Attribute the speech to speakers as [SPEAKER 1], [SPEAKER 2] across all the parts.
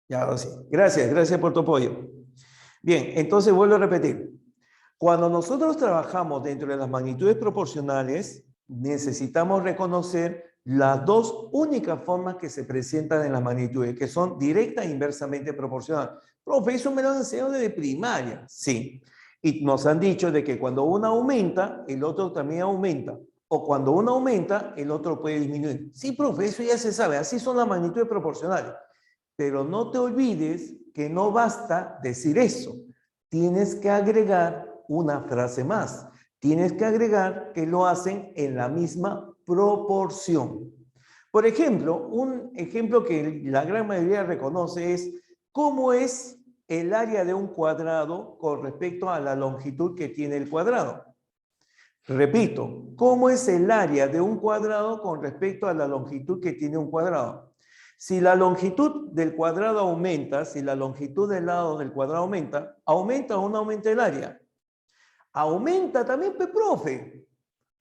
[SPEAKER 1] Ya, ahora sí. Gracias, gracias por tu apoyo. Bien, entonces vuelvo a repetir. Cuando nosotros trabajamos dentro de las magnitudes proporcionales, necesitamos reconocer las dos únicas formas que se presentan en las magnitudes, que son directa e inversamente proporcional. Profe, eso me lo han enseñado desde primaria. Sí. Y nos han dicho de que cuando uno aumenta, el otro también aumenta. O cuando uno aumenta, el otro puede disminuir. Sí, profe, eso ya se sabe. Así son las magnitudes proporcionales. Pero no te olvides que no basta decir eso. Tienes que agregar una frase más. Tienes que agregar que lo hacen en la misma proporción. Por ejemplo, un ejemplo que la gran mayoría reconoce es cómo es el área de un cuadrado con respecto a la longitud que tiene el cuadrado. Repito, ¿cómo es el área de un cuadrado con respecto a la longitud que tiene un cuadrado? Si la longitud del cuadrado aumenta, si la longitud del lado del cuadrado aumenta, ¿aumenta o no aumenta el área? ¿Aumenta también, profe?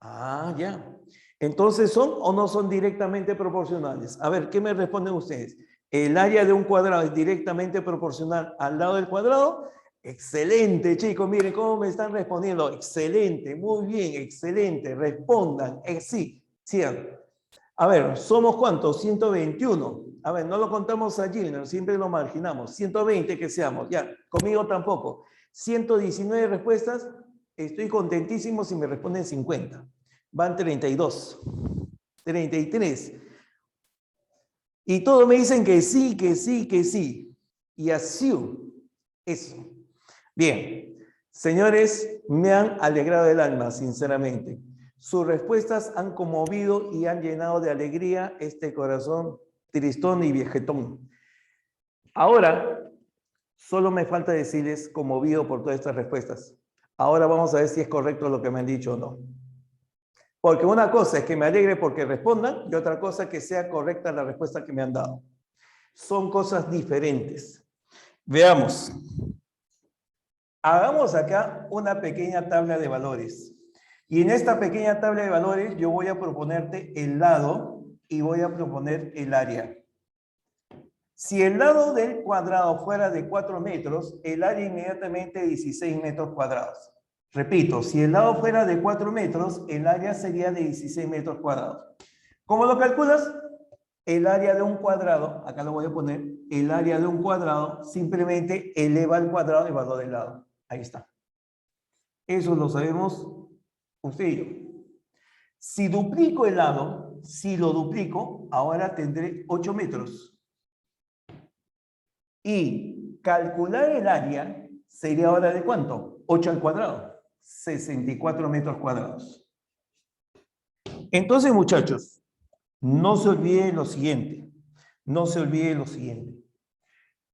[SPEAKER 1] Ah, ya. Entonces, ¿son o no son directamente proporcionales? A ver, ¿qué me responden ustedes? ¿El área de un cuadrado es directamente proporcional al lado del cuadrado? Excelente, chicos. Miren cómo me están respondiendo. Excelente, muy bien, excelente. Respondan. Sí, sigan. A ver, ¿somos cuántos? 121. A ver, no lo contamos allí, ¿no? Siempre lo marginamos. 120 que seamos. Ya, conmigo tampoco. 119 respuestas. Estoy contentísimo si me responden 50. Van 32. 33. Y todos me dicen que sí, que sí, que sí. Y así. Eso. Bien. Señores, me han alegrado el alma, sinceramente. Sus respuestas han conmovido y han llenado de alegría este corazón tristón y viejetón. Ahora, solo me falta decirles conmovido por todas estas respuestas. Ahora vamos a ver si es correcto lo que me han dicho o no. Porque una cosa es que me alegre porque respondan y otra cosa es que sea correcta la respuesta que me han dado. Son cosas diferentes. Veamos. Hagamos acá una pequeña tabla de valores. Y en esta pequeña tabla de valores yo voy a proponerte el lado y voy a proponer el área. Si el lado del cuadrado fuera de 4 metros, el área inmediatamente 16 metros cuadrados. Repito, si el lado fuera de 4 metros, el área sería de 16 metros cuadrados. ¿Cómo lo calculas? El área de un cuadrado, acá lo voy a poner, el área de un cuadrado simplemente eleva al cuadrado el valor del lado. Ahí está. Eso lo sabemos usted y yo. Si duplico el lado, si lo duplico, ahora tendré 8 metros. Y calcular el área sería ahora de ¿cuánto? 8 al cuadrado. 64 metros cuadrados. Entonces, muchachos, no se olvide lo siguiente. No se olvide lo siguiente.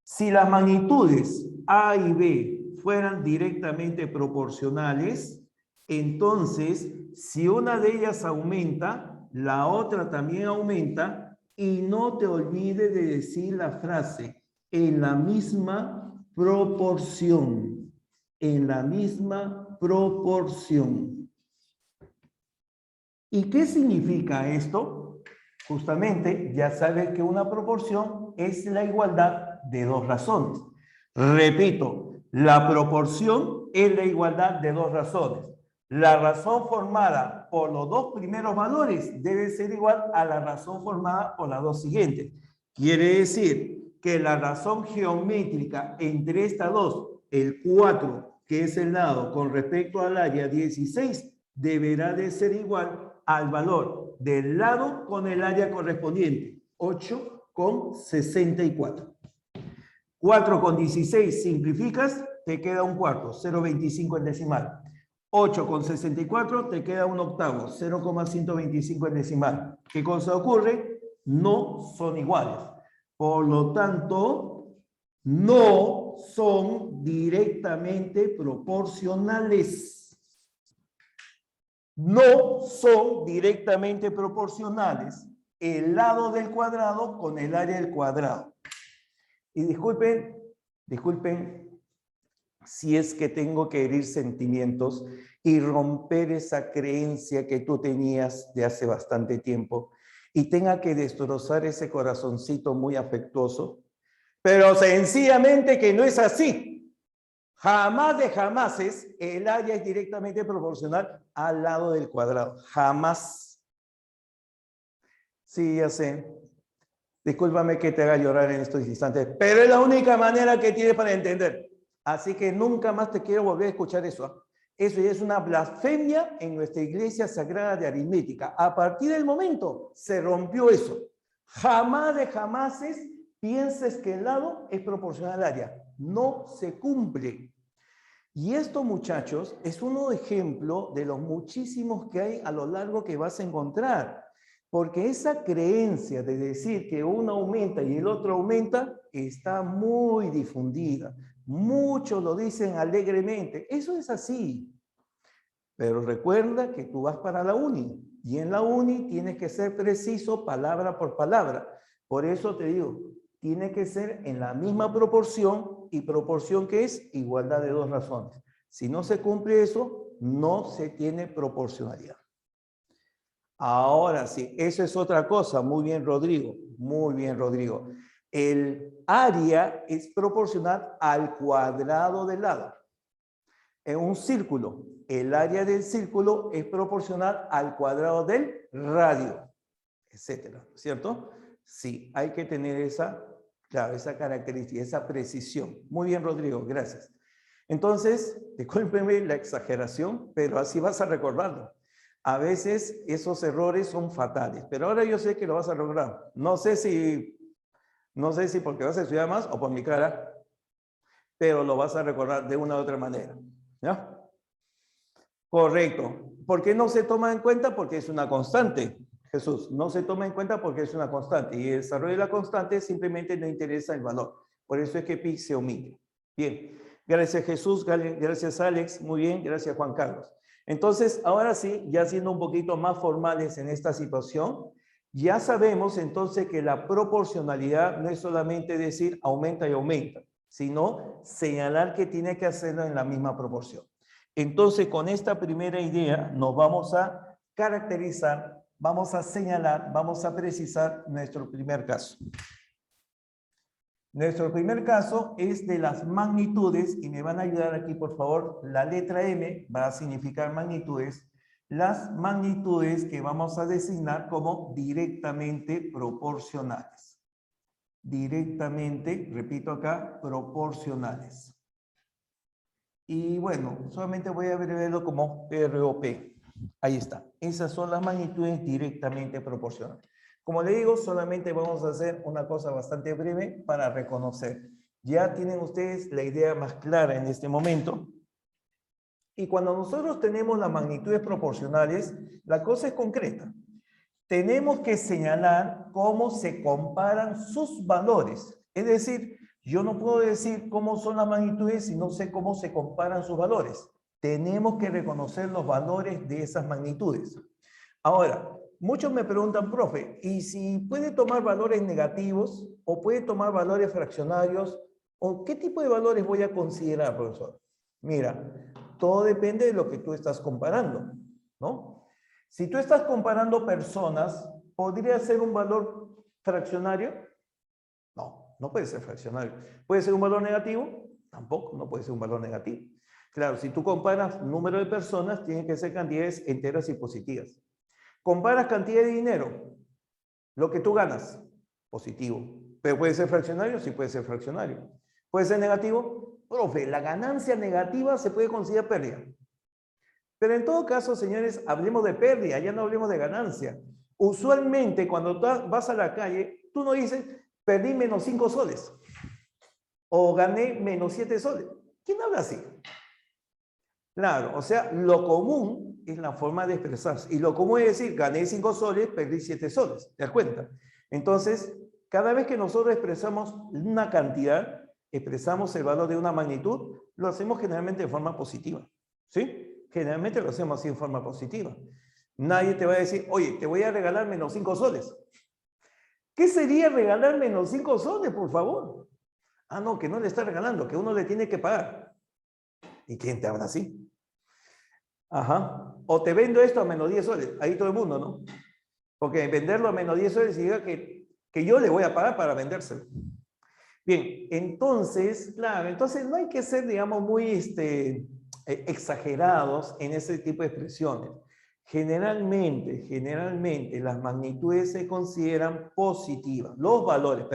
[SPEAKER 1] Si las magnitudes A y B fueran directamente proporcionales, entonces, si una de ellas aumenta, la otra también aumenta, y no te olvides de decir la frase, en la misma proporción. En la misma proporción. ¿Y qué significa esto? Justamente, ya sabes que una proporción es la igualdad de dos razones. Repito, la proporción es la igualdad de dos razones. La razón formada por los dos primeros valores debe ser igual a la razón formada por las dos siguientes. Quiere decir que la razón geométrica entre estas dos, el 4, que es el lado con respecto al área 16, deberá de ser igual al valor del lado con el área correspondiente, 8,64. 4 con 16 simplificas, te queda un cuarto, 0,25 en decimal. 8 con 64 te queda un octavo, 0,125 en decimal. ¿Qué cosa ocurre? No son iguales. Por lo tanto, no son directamente proporcionales. No son directamente proporcionales el lado del cuadrado con el área del cuadrado. Y disculpen si es que tengo que herir sentimientos y romper esa creencia que tú tenías de hace bastante tiempo y tenga que destrozar ese corazoncito muy afectuoso, Pero sencillamente que no es así. Jamás de jamases el área es directamente proporcional al lado del cuadrado. Jamás. Sí, ya sé. Discúlpame que te haga llorar en estos instantes, pero es la única manera que tienes para entender. Así que nunca más te quiero volver a escuchar eso. Eso ya es una blasfemia en nuestra iglesia sagrada de aritmética. A partir del momento se rompió eso. Jamás de jamases pienses que el lado es proporcional al área. No se cumple. Y esto, muchachos, es un ejemplo de los muchísimos que hay a lo largo que vas a encontrar. Porque esa creencia de decir que uno aumenta y el otro aumenta está muy difundida. Muchos lo dicen alegremente. Eso es así. Pero recuerda que tú vas para la uni. Y en la uni tienes que ser preciso palabra por palabra. Por eso te digo, tiene que ser en la misma proporción. ¿Y proporción qué es? Igualdad de dos razones. Si no se cumple eso, no se tiene proporcionalidad. Ahora sí, eso es otra cosa. Muy bien, Rodrigo. Muy bien, Rodrigo. El área es proporcional al cuadrado del lado. En un círculo, el área del círculo es proporcional al cuadrado del radio, etcétera, ¿cierto? Sí, hay que tener esa, claro, esa característica, esa precisión. Muy bien, Rodrigo, gracias. Entonces, discúlpeme la exageración, pero así vas a recordarlo. A veces esos errores son fatales, pero ahora yo sé que lo vas a lograr. No sé si porque vas a estudiar más o por mi cara, pero lo vas a recordar de una u otra manera. ¿Ya? Correcto. ¿Por qué no se toma en cuenta? Porque es una constante. Jesús, no se toma en cuenta porque es una constante. Y el desarrollo de la constante simplemente no interesa el valor. Por eso es que pi se omite. Bien. Gracias, Jesús. Gracias, Alex. Muy bien. Gracias, Juan Carlos. Entonces, ahora sí, ya siendo un poquito más formales en esta situación, ya sabemos entonces que la proporcionalidad no es solamente decir aumenta y aumenta, sino señalar que tiene que hacerlo en la misma proporción. Entonces, con esta primera idea nos vamos a caracterizar, vamos a señalar, vamos a precisar nuestro primer caso. Nuestro primer caso es de las magnitudes, y me van a ayudar aquí, por favor, la letra M va a significar magnitudes, las magnitudes que vamos a designar como directamente proporcionales. Directamente, repito acá, proporcionales. Y bueno, solamente voy a abreviarlo como ROP. Ahí está. Esas son las magnitudes directamente proporcionales. Como le digo, solamente vamos a hacer una cosa bastante breve para reconocer. Ya tienen ustedes la idea más clara en este momento. Y cuando nosotros tenemos las magnitudes proporcionales, la cosa es concreta. Tenemos que señalar cómo se comparan sus valores. Es decir, yo no puedo decir cómo son las magnitudes si no sé cómo se comparan sus valores. Tenemos que reconocer los valores de esas magnitudes. Ahora, muchos me preguntan, profe, ¿y si puede tomar valores negativos o puede tomar valores fraccionarios? ¿O qué tipo de valores voy a considerar, profesor? Mira, todo depende de lo que tú estás comparando, ¿no? Si tú estás comparando personas, ¿podría ser un valor fraccionario? No, no puede ser fraccionario. ¿Puede ser un valor negativo? Tampoco, no puede ser un valor negativo. Claro, si tú comparas número de personas, tienen que ser cantidades enteras y positivas. Comparas cantidad de dinero, lo que tú ganas, positivo. Pero puede ser fraccionario, sí puede ser fraccionario. ¿Puede ser negativo? Profe, la ganancia negativa se puede considerar pérdida. Pero en todo caso, señores, hablemos de pérdida, ya no hablemos de ganancia. Usualmente, cuando tú vas a la calle, tú no dices, perdí menos 5 soles. O gané menos 7 soles. ¿Quién habla así? Claro, o sea, lo común es la forma de expresarse. Y lo común es decir, gané 5 soles, perdí 7 soles. ¿Te das cuenta? Entonces, cada vez que nosotros expresamos una cantidad, expresamos el valor de una magnitud, lo hacemos generalmente de forma positiva. ¿Sí? Generalmente lo hacemos así en forma positiva. Nadie te va a decir, oye, te voy a regalar menos 5 soles. ¿Qué sería regalar menos 5 soles, por favor? Ah, no, que no le está regalando, que uno le tiene que pagar. ¿Y quién te habla así? Ajá. O te vendo esto a menos 10 soles. Ahí todo el mundo, ¿no? Porque venderlo a menos 10 soles significa que yo le voy a pagar para vendérselo. Bien, entonces, claro, entonces no hay que ser, digamos, muy exagerados en ese tipo de expresiones. Generalmente las magnitudes se consideran positivas. Los valores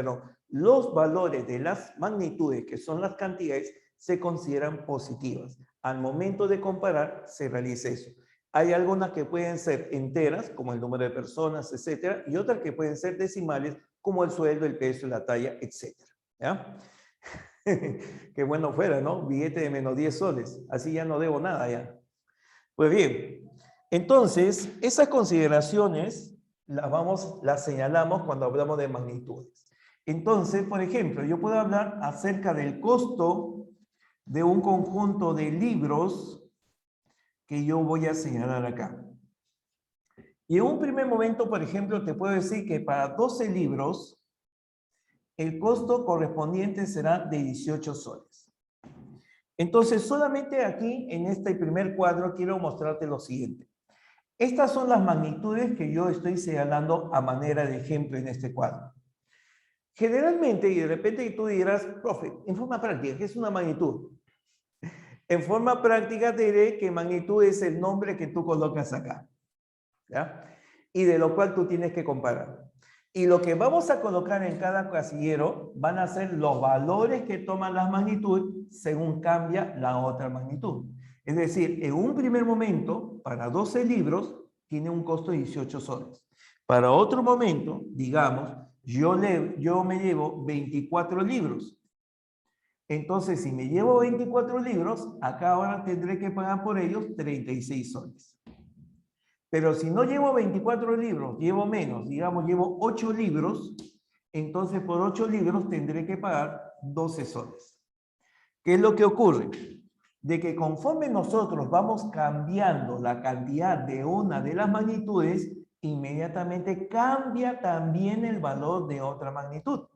[SPEAKER 1] de las magnitudes, que son las cantidades, se consideran positivas. Al momento de comparar, se realiza eso. Hay algunas que pueden ser enteras, como el número de personas, etcétera, y otras que pueden ser decimales, como el sueldo, el peso, la talla, etcétera. ¿Ya? Qué bueno fuera, ¿no? Billete de menos 10 soles. Así ya no debo nada ya. Pues bien, entonces, esas consideraciones las señalamos cuando hablamos de magnitudes. Entonces, por ejemplo, yo puedo hablar acerca del costo de un conjunto de libros que yo voy a señalar acá. Y en un primer momento, por ejemplo, te puedo decir que para 12 libros, el costo correspondiente será de 18 soles. Entonces, solamente aquí, en este primer cuadro, quiero mostrarte lo siguiente. Estas son las magnitudes que yo estoy señalando a manera de ejemplo en este cuadro. Generalmente, y de repente tú dirás, profe, en forma práctica, ¿qué es una magnitud? En forma práctica te diré que magnitud es el nombre que tú colocas acá, ¿ya? Y de lo cual tú tienes que comparar. Y lo que vamos a colocar en cada casillero van a ser los valores que toman las magnitudes según cambia la otra magnitud. Es decir, en un primer momento, para 12 libros, tiene un costo de 18 soles. Para otro momento, digamos, yo me llevo 24 libros. Entonces, si me llevo 24 libros, acá ahora tendré que pagar por ellos 36 soles. Pero si no llevo 24 libros, llevo menos, digamos, llevo 8 libros, entonces por 8 libros tendré que pagar 12 soles. ¿Qué es lo que ocurre? De que conforme nosotros vamos cambiando la cantidad de una de las magnitudes, inmediatamente cambia también el valor de otra magnitud.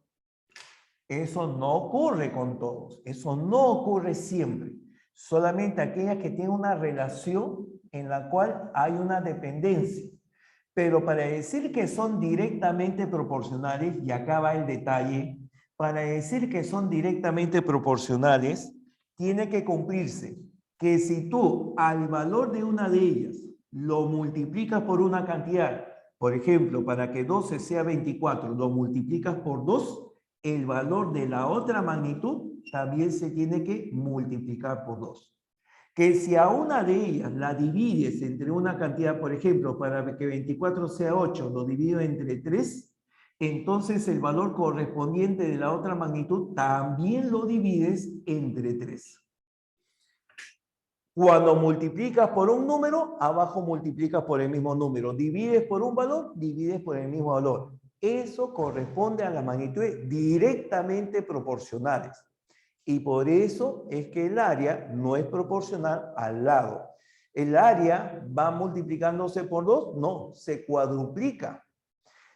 [SPEAKER 1] Eso no ocurre con todos, eso no ocurre siempre. Solamente aquellas que tienen una relación en la cual hay una dependencia. Pero para decir que son directamente proporcionales, y acá va el detalle, para decir que son directamente proporcionales, tiene que cumplirse que si tú al valor de una de ellas lo multiplicas por una cantidad, por ejemplo, para que 12 sea 24, lo multiplicas por 2, el valor de la otra magnitud también se tiene que multiplicar por 2. Que si a una de ellas la divides entre una cantidad, por ejemplo, para que 24 sea 8, lo divido entre 3, entonces el valor correspondiente de la otra magnitud también lo divides entre 3. Cuando multiplicas por un número, abajo multiplicas por el mismo número. Divides por un valor, divides por el mismo valor. Eso corresponde a las magnitudes directamente proporcionales. Y por eso es que el área no es proporcional al lado. ¿El área va multiplicándose por 2? No, se cuadruplica.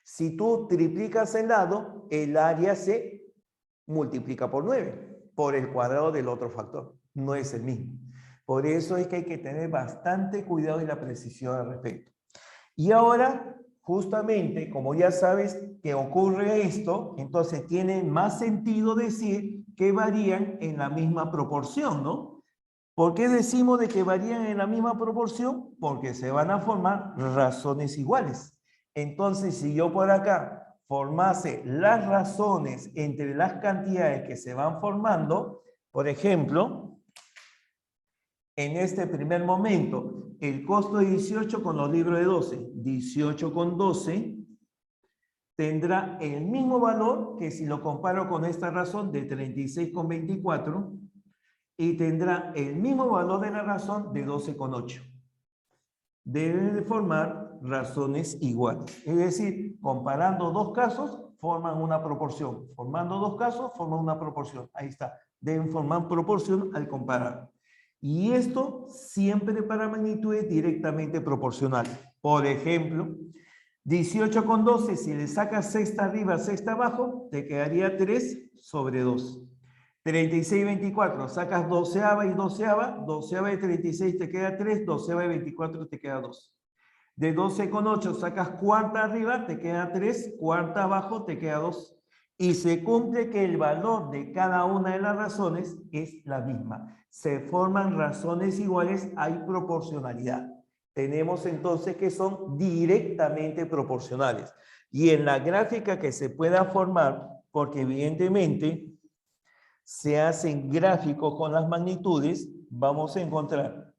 [SPEAKER 1] Si tú triplicas el lado, el área se multiplica por 9, por el cuadrado del otro factor. No es el mismo. Por eso es que hay que tener bastante cuidado y la precisión al respecto. Y ahora, justamente, como ya sabes que ocurre esto, entonces tiene más sentido decir que varían en la misma proporción, ¿no? ¿Por qué decimos de que varían en la misma proporción? Porque se van a formar razones iguales. Entonces, si yo por acá formase las razones entre las cantidades que se van formando, por ejemplo, en este primer momento, el costo de 18 con los libros de 12, 18 con 12, tendrá el mismo valor que si lo comparo con esta razón de 36 con 24, y tendrá el mismo valor de la razón de 12 con 8. Deben de formar razones iguales. Es decir, comparando dos casos, forman una proporción. Formando dos casos, forman una proporción. Ahí está. Deben formar proporción al comparar. Y esto siempre para magnitudes directamente proporcionales. Por ejemplo, 18 con 12, si le sacas sexta arriba, sexta abajo, te quedaría 3 sobre 2. 36 y 24, sacas doceava y doceava, doceava de 36 te queda 3, doceava de 24 te queda 2. De 12 con 8 sacas cuarta arriba, te queda 3, cuarta abajo te queda 2. y se cumple que el valor de cada una de las razones es la misma. Se forman razones iguales, hay proporcionalidad. Tenemos entonces que son directamente proporcionales. Y en la gráfica que se pueda formar, porque evidentemente se hacen gráficos con las magnitudes, vamos a encontrar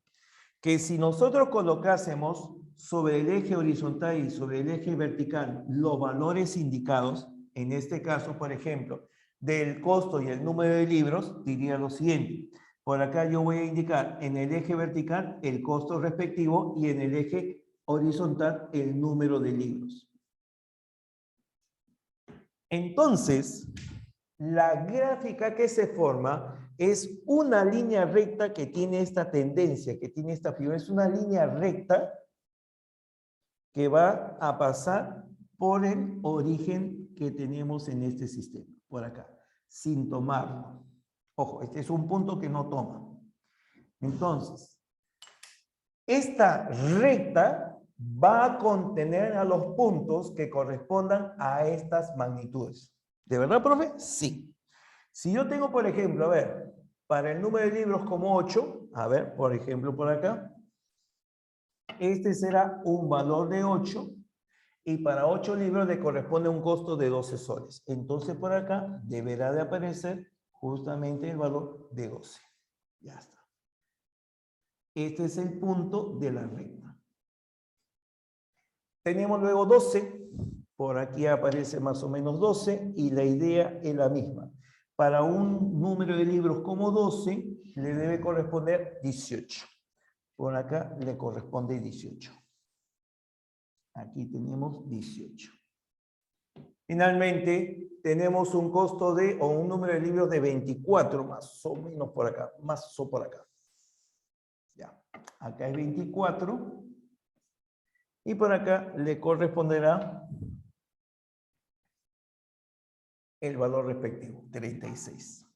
[SPEAKER 1] que si nosotros colocásemos sobre el eje horizontal y sobre el eje vertical los valores indicados, en este caso, por ejemplo, del costo y el número de libros, diría lo siguiente. Por acá yo voy a indicar en el eje vertical el costo respectivo y en el eje horizontal el número de libros. Entonces, la gráfica que se forma es una línea recta que tiene esta tendencia, que tiene esta figura. Es una línea recta que va a pasar por el origen que tenemos en este sistema, por acá, sin tomarlo. Ojo, este es un punto que no toma. Entonces, esta recta va a contener a los puntos que correspondan a estas magnitudes. ¿De verdad, profe? Sí. Si yo tengo, por ejemplo, a ver, para el número de libros como 8, a ver, por ejemplo, por acá, este será un valor de 8 y para 8 libros le corresponde un costo de 12 soles. Entonces, por acá deberá de aparecer justamente el valor de 12. Ya está. Este es el punto de la recta. Tenemos luego 12. Por aquí aparece más o menos 12 y la idea es la misma. Para un número de libros como 12, le debe corresponder 18. Por acá le corresponde 18. Aquí tenemos 18. Finalmente, tenemos un costo de, o un número de libros de 24, más o menos por acá, más o por acá. Ya, acá es 24. Y por acá le corresponderá el valor respectivo, 36.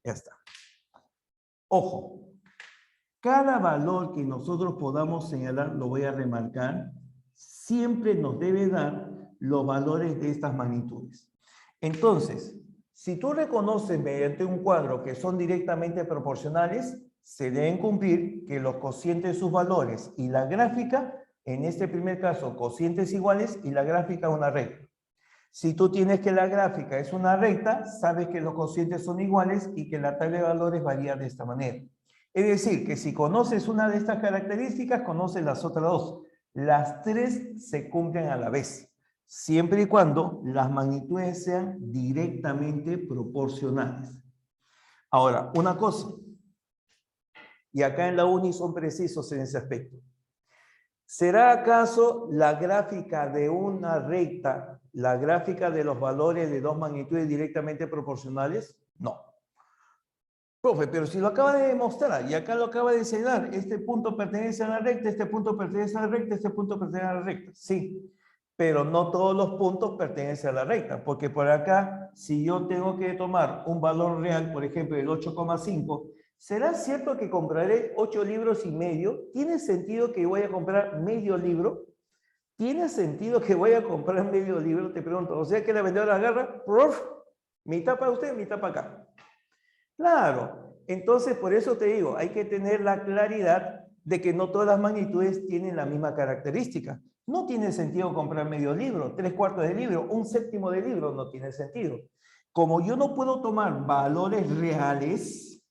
[SPEAKER 1] Ya está. Ojo, cada valor que nosotros podamos señalar, lo voy a remarcar, siempre nos debe dar los valores de estas magnitudes. Entonces, si tú reconoces mediante un cuadro que son directamente proporcionales, se deben cumplir que los cocientes de sus valores y la gráfica, en este primer caso, cocientes iguales y la gráfica una recta. Si tú tienes que la gráfica es una recta, sabes que los cocientes son iguales y que la tabla de valores varía de esta manera. Es decir, que si conoces una de estas características, conoces las otras dos. Las tres se cumplen a la vez, siempre y cuando las magnitudes sean directamente proporcionales. Ahora, una cosa, y acá en la uni son precisos en ese aspecto. ¿Será acaso la gráfica de una recta, la gráfica de los valores de dos magnitudes directamente proporcionales? No. Profe, pero si lo acaba de demostrar y acá lo acaba de señalar, este punto pertenece a la recta, este punto pertenece a la recta, este punto pertenece a la recta. Sí, pero no todos los puntos pertenecen a la recta, porque por acá, si yo tengo que tomar un valor real, por ejemplo, el 8,5, ¿será cierto que compraré 8 libros y medio? ¿Tiene sentido que voy a comprar medio libro? ¿Tiene sentido que voy a comprar medio libro? Te pregunto. O sea que la vendedora agarra, prof, mitad para usted, mitad para acá. Claro. Entonces, por eso te digo, hay que tener la claridad de que no todas las magnitudes tienen la misma característica. No tiene sentido comprar medio libro, 3/4 de libro, 1/7 de libro, no tiene sentido. Como yo no puedo tomar valores reales,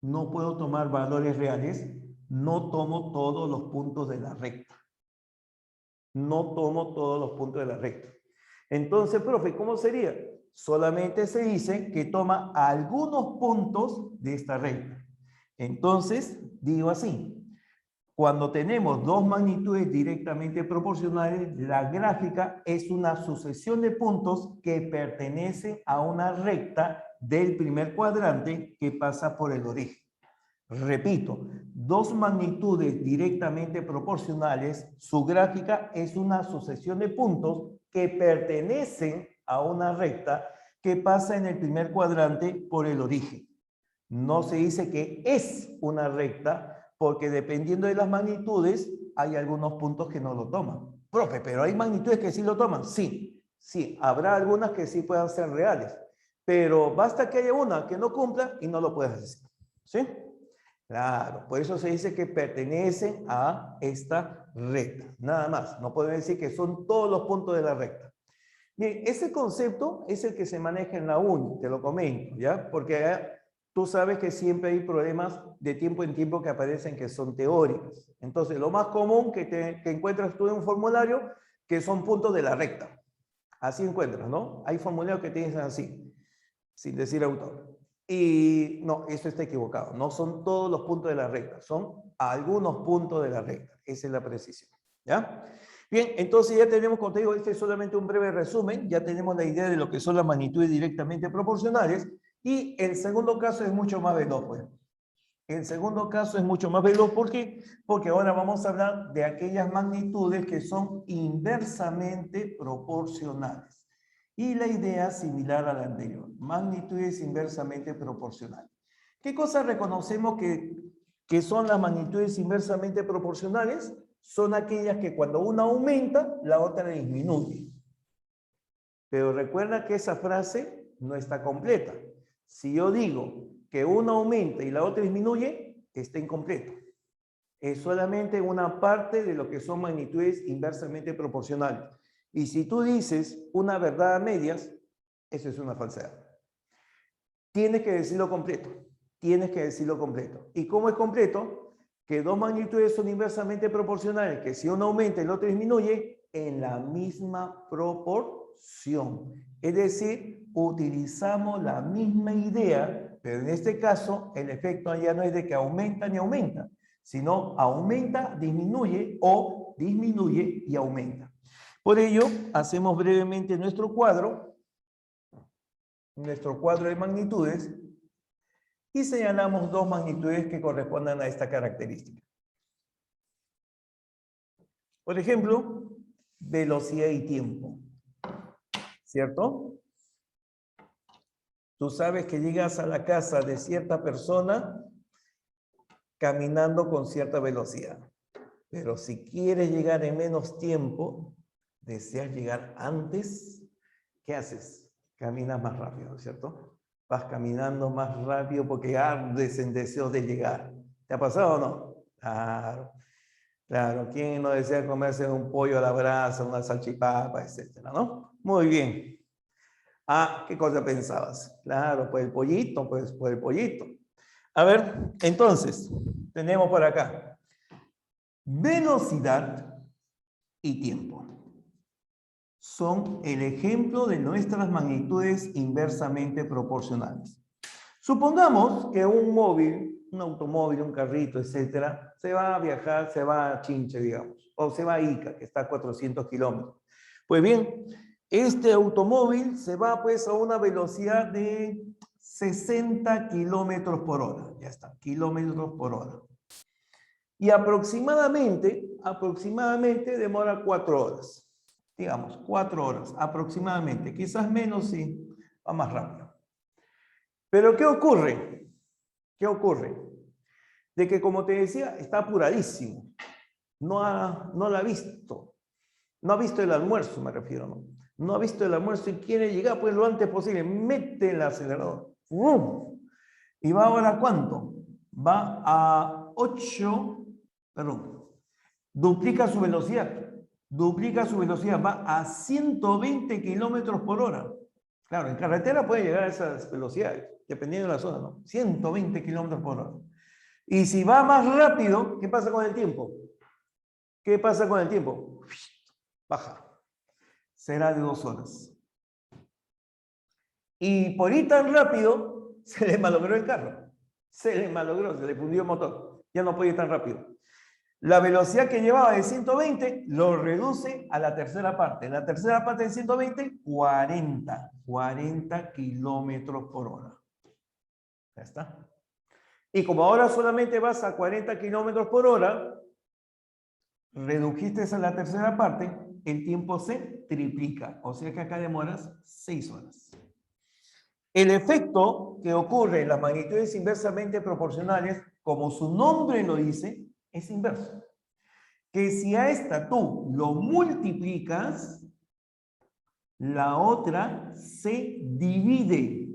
[SPEAKER 1] no tomo todos los puntos de la recta. No tomo todos los puntos de la recta. Entonces, profe, ¿cómo sería? Solamente se dice que toma algunos puntos de esta recta. Entonces, digo así, cuando tenemos dos magnitudes directamente proporcionales, la gráfica es una sucesión de puntos que pertenecen a una recta del primer cuadrante que pasa por el origen. Repito, dos magnitudes directamente proporcionales, su gráfica es una sucesión de puntos que pertenecen a una recta que pasa en el primer cuadrante por el origen. No se dice que es una recta porque dependiendo de las magnitudes hay algunos puntos que no lo toman. Profe, pero hay magnitudes que sí lo toman. Sí, Sí, habrá algunas que sí puedan ser reales, pero basta que haya una que no cumpla y no lo puedes decir. ¿Sí? Claro, por eso se dice que pertenecen a esta recta, nada más. No podemos decir que son todos los puntos de la recta. Bien, ese concepto es el que se maneja en la uni, te lo comento, ¿ya? Porque tú sabes que siempre hay problemas de tiempo en tiempo que aparecen que son teóricos. Entonces, lo más común que encuentras tú en un formulario, que son puntos de la recta. Así encuentras, ¿no? Hay formularios que te dicen así, sin decir autor. Y no, eso está equivocado. No son todos los puntos de la recta, son algunos puntos de la recta. Esa es la precisión, ¿ya? Bien, entonces ya tenemos, como te digo, este es solamente un breve resumen. Ya tenemos la idea de lo que son las magnitudes directamente proporcionales. Y el segundo caso es mucho más veloz, pues. El segundo caso es mucho más veloz. ¿Por qué? Porque ahora vamos a hablar de aquellas magnitudes que son inversamente proporcionales. Y la idea similar a la anterior, magnitudes inversamente proporcionales. ¿Qué cosas reconocemos que son las magnitudes inversamente proporcionales? Son aquellas que cuando una aumenta, la otra disminuye. Pero recuerda que esa frase no está completa. Si yo digo que una aumenta y la otra disminuye, está incompleto. Es solamente una parte de lo que son magnitudes inversamente proporcionales. Y si tú dices una verdad a medias, eso es una falsedad. Tienes que decirlo completo. Tienes que decirlo completo. ¿Y cómo es completo? Que dos magnitudes son inversamente proporcionales, que si una aumenta y la otra disminuye, en la misma proporción. Es decir, utilizamos la misma idea, pero en este caso el efecto ya no es de que aumenta ni aumenta, sino aumenta, disminuye o disminuye y aumenta. Por ello, hacemos brevemente nuestro cuadro de magnitudes y señalamos dos magnitudes que correspondan a esta característica. Por ejemplo, velocidad y tiempo, ¿cierto? Tú sabes que llegas a la casa de cierta persona caminando con cierta velocidad, pero si quieres llegar en menos tiempo, deseas llegar antes, ¿qué haces? Caminas más rápido, ¿cierto? Vas caminando más rápido porque ardes en deseo de llegar. ¿Te ha pasado o no? Claro. Claro, ¿quién no desea comerse un pollo a la brasa, una salchipapa, etcétera, ¿no? Muy bien. Ah, ¿qué cosa pensabas? Claro, pues el pollito, pues por el pollito. A ver, entonces, tenemos por acá velocidad y tiempo. Son el ejemplo de nuestras magnitudes inversamente proporcionales. Supongamos que un móvil, un automóvil, un carrito, etcétera, se va a viajar, se va a Chinche, digamos, o se va a Ica, que está a 400 kilómetros. Pues bien, este automóvil se va pues a una velocidad de 60 kilómetros por hora. Ya está, kilómetros por hora. Y aproximadamente demora 4 horas. Digamos, 4 horas aproximadamente. Quizás menos si va más rápido. Pero ¿qué ocurre? ¿Qué ocurre? De que, como te decía, está apuradísimo. No la ha visto. No ha visto el almuerzo, me refiero, ¿no? No ha visto el almuerzo y quiere llegar pues lo antes posible. Mete el acelerador. ¡Uf! ¿Y va ahora a cuánto? Va a 8, perdón, duplica su velocidad. Duplica su velocidad, va a 120 kilómetros por hora. Claro, en carretera puede llegar a esas velocidades, dependiendo de la zona, ¿no? 120 kilómetros por hora. Y si va más rápido, ¿qué pasa con el tiempo? ¿Qué pasa con el tiempo? Baja. Será de 2 horas. Y por ir tan rápido, se le malogró el carro. Se le malogró, se le fundió el motor. Ya no puede ir tan rápido. La velocidad que llevaba de 120 lo reduce a la tercera parte. La tercera parte de 120, 40 kilómetros por hora. Ya está. Y como ahora solamente vas a 40 kilómetros por hora, redujiste a la tercera parte, el tiempo se triplica. O sea que acá demoras 6 horas. El efecto que ocurre en las magnitudes inversamente proporcionales, como su nombre lo dice, es inverso. Que si a esta tú lo multiplicas, la otra se divide.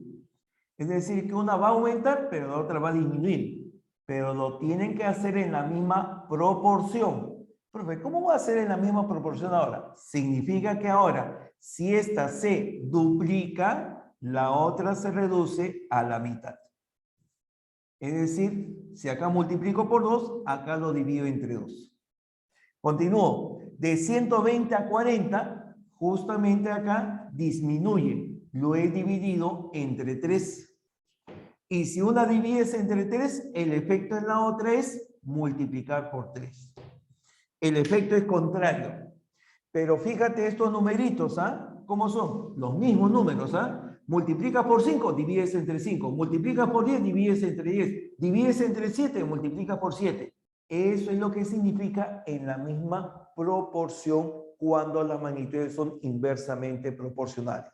[SPEAKER 1] Es decir, que una va a aumentar, pero la otra va a disminuir. Pero lo tienen que hacer en la misma proporción. Profe, ¿cómo va a ser en la misma proporción ahora? Significa que ahora, si esta se duplica, la otra se reduce a la mitad. Es decir, si acá multiplico por 2, acá lo divido entre 2. Continúo. De 120 a 40, justamente acá disminuye. Lo he dividido entre 3. Y si una divides entre 3, el efecto en la otra es multiplicar por 3. El efecto es contrario. Pero fíjate estos numeritos, ¿ah? ¿Cómo son? Los mismos números, ¿ah? Multiplicas por 5, divides entre 5. Multiplicas por 10, divides entre 10. Divides entre 7, multiplicas por 7. Eso es lo que significa en la misma proporción cuando las magnitudes son inversamente proporcionales.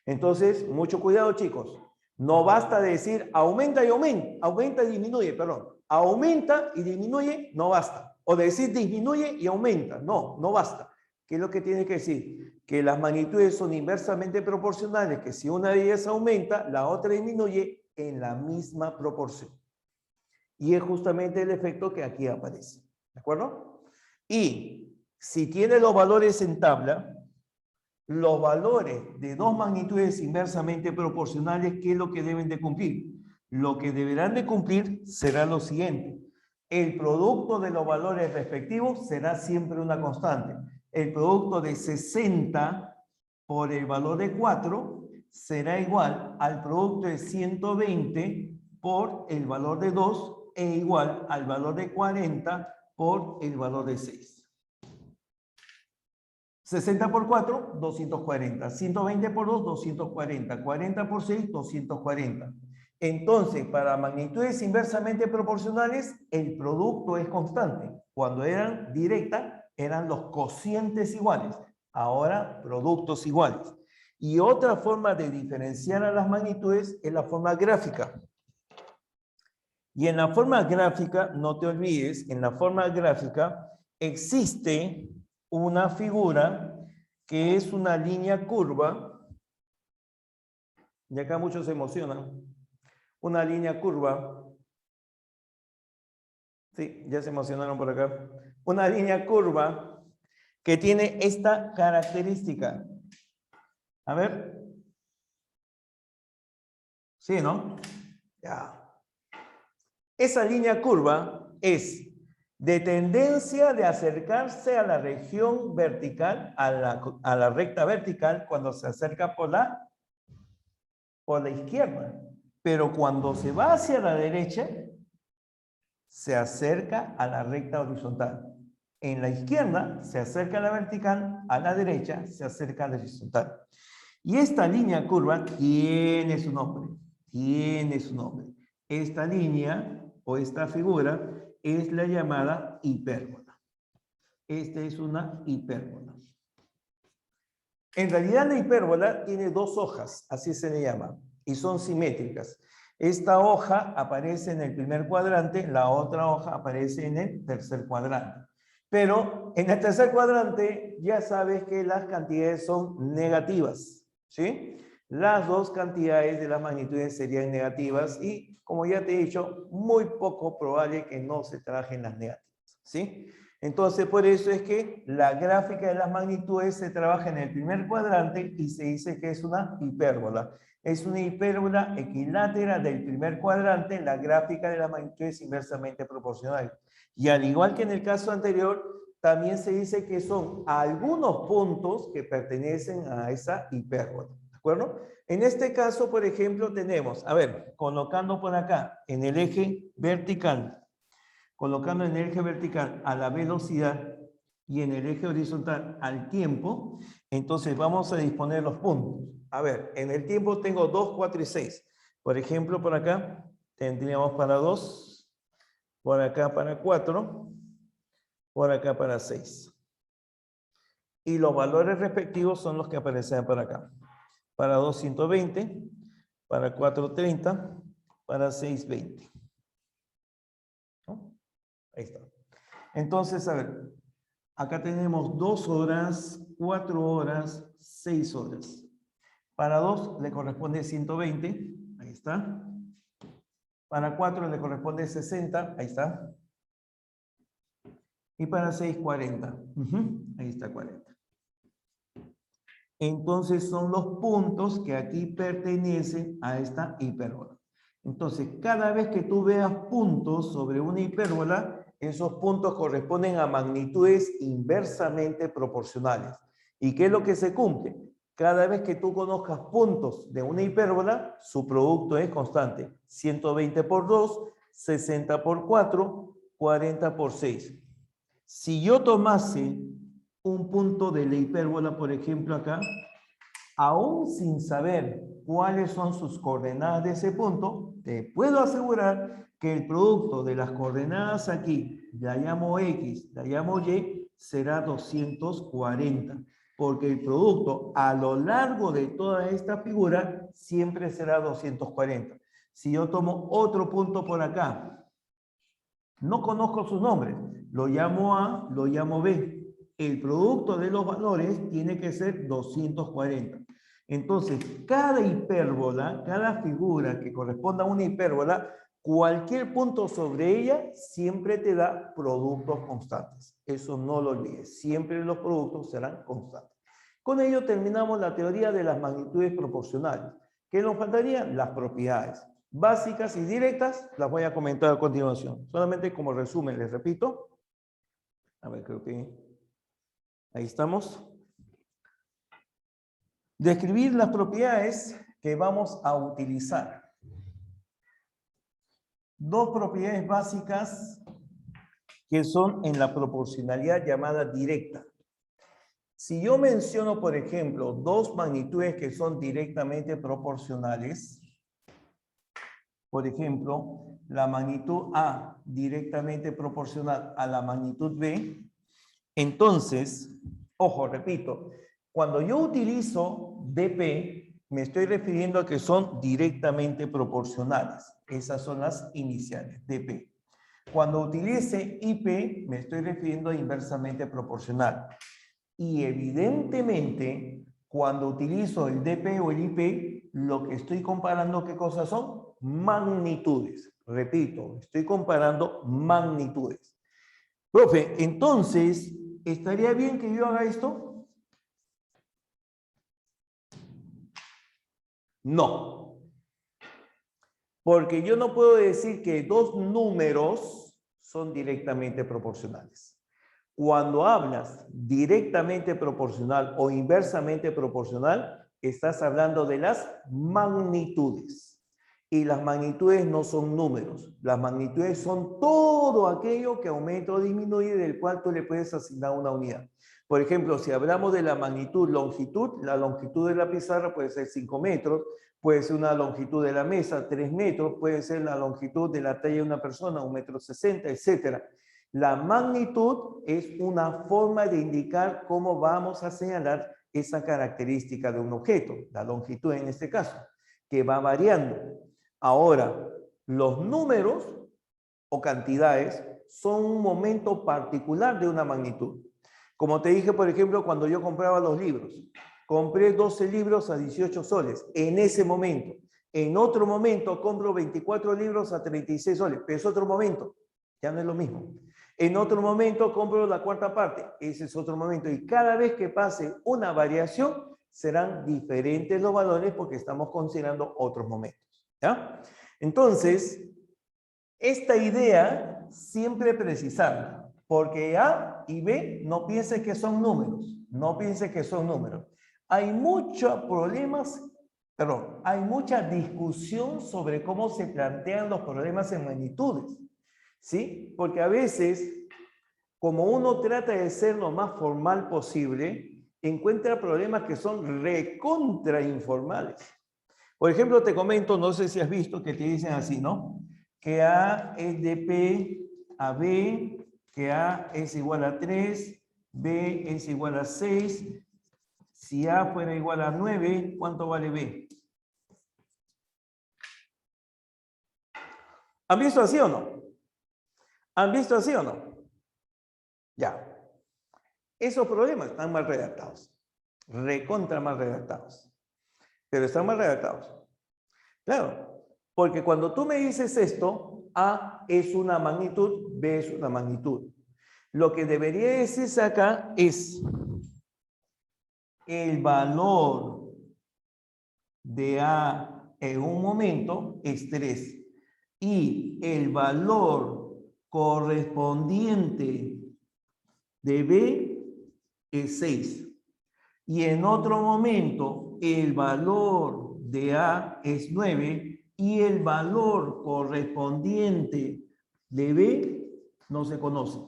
[SPEAKER 1] Entonces, mucho cuidado, chicos. No basta decir aumenta y aumenta, aumenta y disminuye, perdón. Aumenta y disminuye, no basta. O decir disminuye y aumenta, no, no basta. ¿Qué es lo que tiene que decir? Que las magnitudes son inversamente proporcionales, que si una de ellas aumenta, la otra disminuye en la misma proporción. Y es justamente el efecto que aquí aparece. ¿De acuerdo? Y si tiene los valores en tabla, los valores de dos magnitudes inversamente proporcionales, ¿qué es lo que deben de cumplir? Lo que deberán de cumplir será lo siguiente. El producto de los valores respectivos será siempre una constante. El producto de 60 por el valor de 4 será igual al producto de 120 por el valor de 2 e igual al valor de 40 por el valor de 6. 60 por 4, 240. 120 por 2, 240. 40 por 6, 240. Entonces, para magnitudes inversamente proporcionales, el producto es constante. Cuando eran directas, eran los cocientes iguales. Ahora, productos iguales. Y otra forma de diferenciar a las magnitudes es la forma gráfica. Y en la forma gráfica, no te olvides, en la forma gráfica existe una figura que es una línea curva, y acá muchos se emocionan, una línea curva, sí, ya se emocionaron por acá, una línea curva que tiene esta característica. A ver. Sí, ¿no? Ya. Esa línea curva es de tendencia de acercarse a la región vertical, a la recta vertical, cuando se acerca por la izquierda. Pero cuando se va hacia la derecha, se acerca a la recta horizontal. En la izquierda se acerca a la vertical, a la derecha se acerca a la horizontal. Y esta línea curva tiene su nombre, tiene su nombre. Esta línea o esta figura es la llamada hipérbola. Esta es una hipérbola. En realidad la hipérbola tiene dos hojas, así se le llama, y son simétricas. Esta hoja aparece en el primer cuadrante, la otra hoja aparece en el tercer cuadrante. Pero en el tercer cuadrante ya sabes que las cantidades son negativas, ¿sí? Las dos cantidades de las magnitudes serían negativas y, como ya te he dicho, muy poco probable que no se trabajen las negativas, ¿sí? Entonces, por eso es que la gráfica de las magnitudes se trabaja en el primer cuadrante y se dice que es una hipérbola. Es una hipérbola equilátera del primer cuadrante, la gráfica de las magnitudes inversamente proporcionales. Y al igual que en el caso anterior, también se dice que son algunos puntos que pertenecen a esa hipérbola. ¿De acuerdo? En este caso, por ejemplo, tenemos, a ver, colocando por acá en el eje vertical, colocando en el eje vertical a la velocidad y en el eje horizontal al tiempo, entonces vamos a disponer los puntos. A ver, en el tiempo tengo 2, 4 y 6. Por ejemplo, por acá tendríamos para 2, por acá para 4, por acá para 6. Y los valores respectivos son los que aparecen para acá. Para 2, 120, para 4, 30, para 6, 20. ¿No? Ahí está. Entonces, a ver, Acá tenemos 2 horas, 4 horas, 6 horas. Para 2 le corresponde 120, ahí está. Para 4 le corresponde 60, ahí está. Y para 6, 40. Ahí está 40. Entonces son los puntos que aquí pertenecen a esta hipérbola. Entonces, cada vez que tú veas puntos sobre una hipérbola, esos puntos corresponden a magnitudes inversamente proporcionales. ¿Y qué es lo que se cumple? Cada vez que tú conozcas puntos de una hipérbola, su producto es constante. 120 por 2, 60 por 4, 40 por 6. Si yo tomase un punto de la hipérbola, por ejemplo, acá, aún sin saber cuáles son sus coordenadas de ese punto, te puedo asegurar que el producto de las coordenadas aquí, la llamo X, la llamo Y, será 240, porque el producto a lo largo de toda esta figura siempre será 240. Si yo tomo otro punto por acá, no conozco sus nombres, lo llamo A, lo llamo B. El producto de los valores tiene que ser 240. Entonces, cada hipérbola, cada figura que corresponda a una hipérbola, cualquier punto sobre ella siempre te da productos constantes. Eso no lo olvides. Siempre los productos serán constantes. Con ello terminamos la teoría de las magnitudes proporcionales. ¿Qué nos faltaría? Las propiedades básicas y directas, las voy a comentar a continuación. Solamente como resumen, les repito. A ver, creo que ahí estamos. Describir las propiedades que vamos a utilizar. Dos propiedades básicas que son en la proporcionalidad llamada directa. Si yo menciono, por ejemplo, dos magnitudes que son directamente proporcionales, por ejemplo, la magnitud A directamente proporcional a la magnitud B, entonces, ojo, repito, cuando yo utilizo dp, me estoy refiriendo a que son directamente proporcionales. Esas son las iniciales, dp. Cuando utilice ip, me estoy refiriendo a inversamente proporcional. Y evidentemente, cuando utilizo el dp o el ip, lo que estoy comparando, ¿qué cosas son? Magnitudes. Repito, estoy comparando magnitudes. Profe, entonces, ¿estaría bien que yo haga esto? No. Porque yo no puedo decir que dos números son directamente proporcionales. Cuando hablas directamente proporcional o inversamente proporcional, estás hablando de las magnitudes. Y las magnitudes no son números. Las magnitudes son todo aquello que aumenta o disminuye, del cual tú le puedes asignar una unidad. Por ejemplo, si hablamos de la magnitud longitud, la longitud de la pizarra puede ser 5 metros, puede ser una longitud de la mesa, 3 metros, puede ser la longitud de la talla de una persona, 1,60 m, etc. La magnitud es una forma de indicar cómo vamos a señalar esa característica de un objeto, la longitud en este caso, que va variando. Ahora, los números o cantidades son un momento particular de una magnitud. Como te dije, por ejemplo, cuando yo compraba los libros, compré 12 libros a 18 soles en ese momento. En otro momento compro 24 libros a 36 soles, pero es otro momento, ya no es lo mismo. En otro momento compro la cuarta parte, ese es otro momento. Y cada vez que pase una variación, serán diferentes los valores porque estamos considerando otros momentos. ¿Ya? Entonces, esta idea siempre precisarla, porque A y B no pienses que son números, no pienses que son números. Hay muchos problemas, perdón, hay mucha discusión sobre cómo se plantean los problemas en magnitudes, ¿sí? Porque a veces, como uno trata de ser lo más formal posible, encuentra problemas que son recontra informales. Por ejemplo, te comento, no sé si has visto que te dicen así, ¿no? Que A es de P a B, que A es igual a 3, B es igual a 6. Si A fuera igual a 9, ¿cuánto vale B? ¿Han visto así o no? ¿Han visto así o no? Ya. Esos problemas están mal redactados. Recontra mal redactados. Pero están mal redactados. Claro, porque cuando tú me dices esto, A es una magnitud, B es una magnitud. Lo que debería decirse acá es el valor de A en un momento es 3 y el valor correspondiente de B es 6. Y en otro momento el valor de A es 9 y el valor correspondiente de B no se conoce.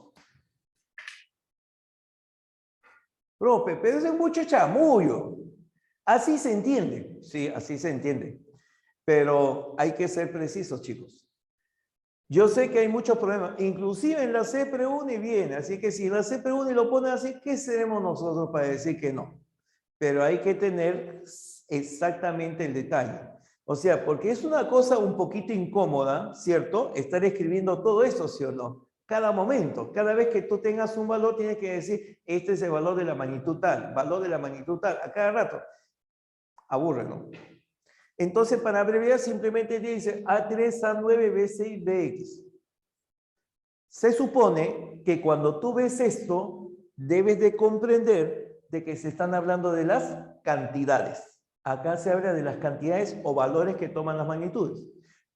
[SPEAKER 1] Profe, pero eso es mucho chamullo. Así se entiende. Sí, así se entiende. Pero hay que ser precisos, chicos. Yo sé que hay muchos problemas. Inclusive en la C preúne viene. Así que si en la C preúne lo ponen así, ¿qué seremos nosotros para decir que no? Pero hay que tener exactamente el detalle. O sea, porque es una cosa un poquito incómoda, ¿cierto? Estar escribiendo todo eso, ¿sí o no? Cada momento, cada vez que tú tengas un valor, tienes que decir, este es el valor de la magnitud tal, valor de la magnitud tal, a cada rato. Aburre, ¿no? Entonces, para abreviar, simplemente dice A3, A9, B6, BX. Se supone que cuando tú ves esto, debes de comprender de que se están hablando de las cantidades. Acá se habla de las cantidades o valores que toman las magnitudes.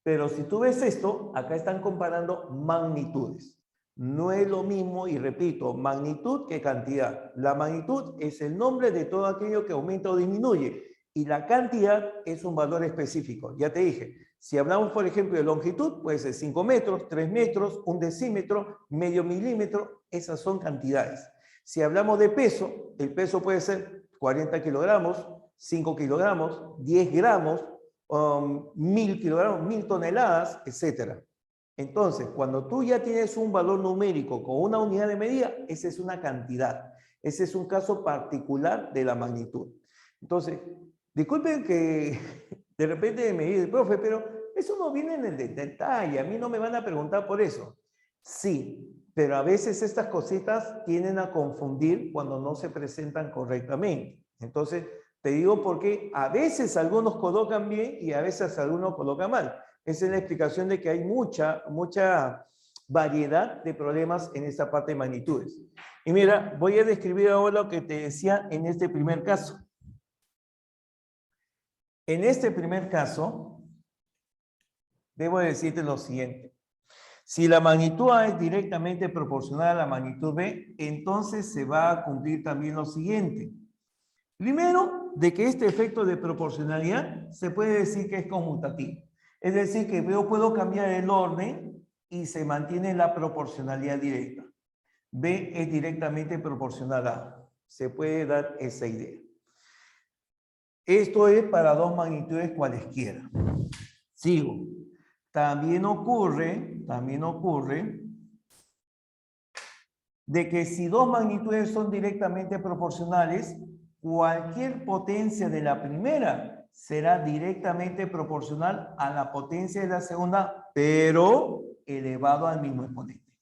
[SPEAKER 1] Pero si tú ves esto, acá están comparando magnitudes. No es lo mismo, y repito, magnitud que cantidad. La magnitud es el nombre de todo aquello que aumenta o disminuye. Y la cantidad es un valor específico. Ya te dije, si hablamos, por ejemplo, de longitud, puede ser 5 metros, 3 metros, 1 decímetro, medio milímetro. Esas son cantidades. Si hablamos de peso, el peso puede ser 40 kilogramos, 5 kilogramos, 10 gramos, 1000 kilogramos, 1000 toneladas, etc. Entonces, cuando tú ya tienes un valor numérico con una unidad de medida, esa es una cantidad. Ese es un caso particular de la magnitud. Entonces, disculpen que de repente me dice, profe, pero eso no viene en el detalle, a mí no me van a preguntar por eso. Sí, pero a veces estas cositas tienden a confundir cuando no se presentan correctamente. Entonces, te digo porque a veces algunos colocan bien y a veces algunos colocan mal. Esa es la explicación de que hay mucha variedad de problemas en esta parte de magnitudes. Y mira, voy a describir ahora lo que te decía en este primer caso. En este primer caso, debo decirte lo siguiente. Si la magnitud A es directamente proporcional a la magnitud B, entonces se va a cumplir también lo siguiente. Primero, de que este efecto de proporcionalidad se puede decir que es conmutativo. Es decir, que yo puedo cambiar el orden y se mantiene la proporcionalidad directa. B es directamente proporcional a A. Se puede dar esa idea. Esto es para dos magnitudes cualesquiera. Sigo. También ocurre de que si dos magnitudes son directamente proporcionales, cualquier potencia de la primera será directamente proporcional a la potencia de la segunda, pero elevado al mismo exponente.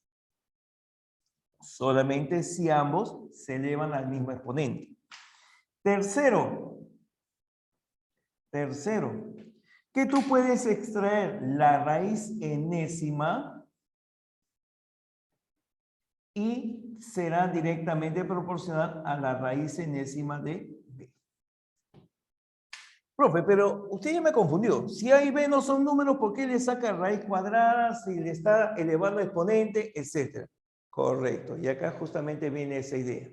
[SPEAKER 1] Solamente si ambos se elevan al mismo exponente. Tercero, que tú puedes extraer la raíz enésima y será directamente proporcional a la raíz enésima de B. Profe, pero usted ya me confundió. Si A y B no son números, ¿por qué le saca raíz cuadrada si le está elevando exponente, etcétera? Correcto. Y acá justamente viene esa idea.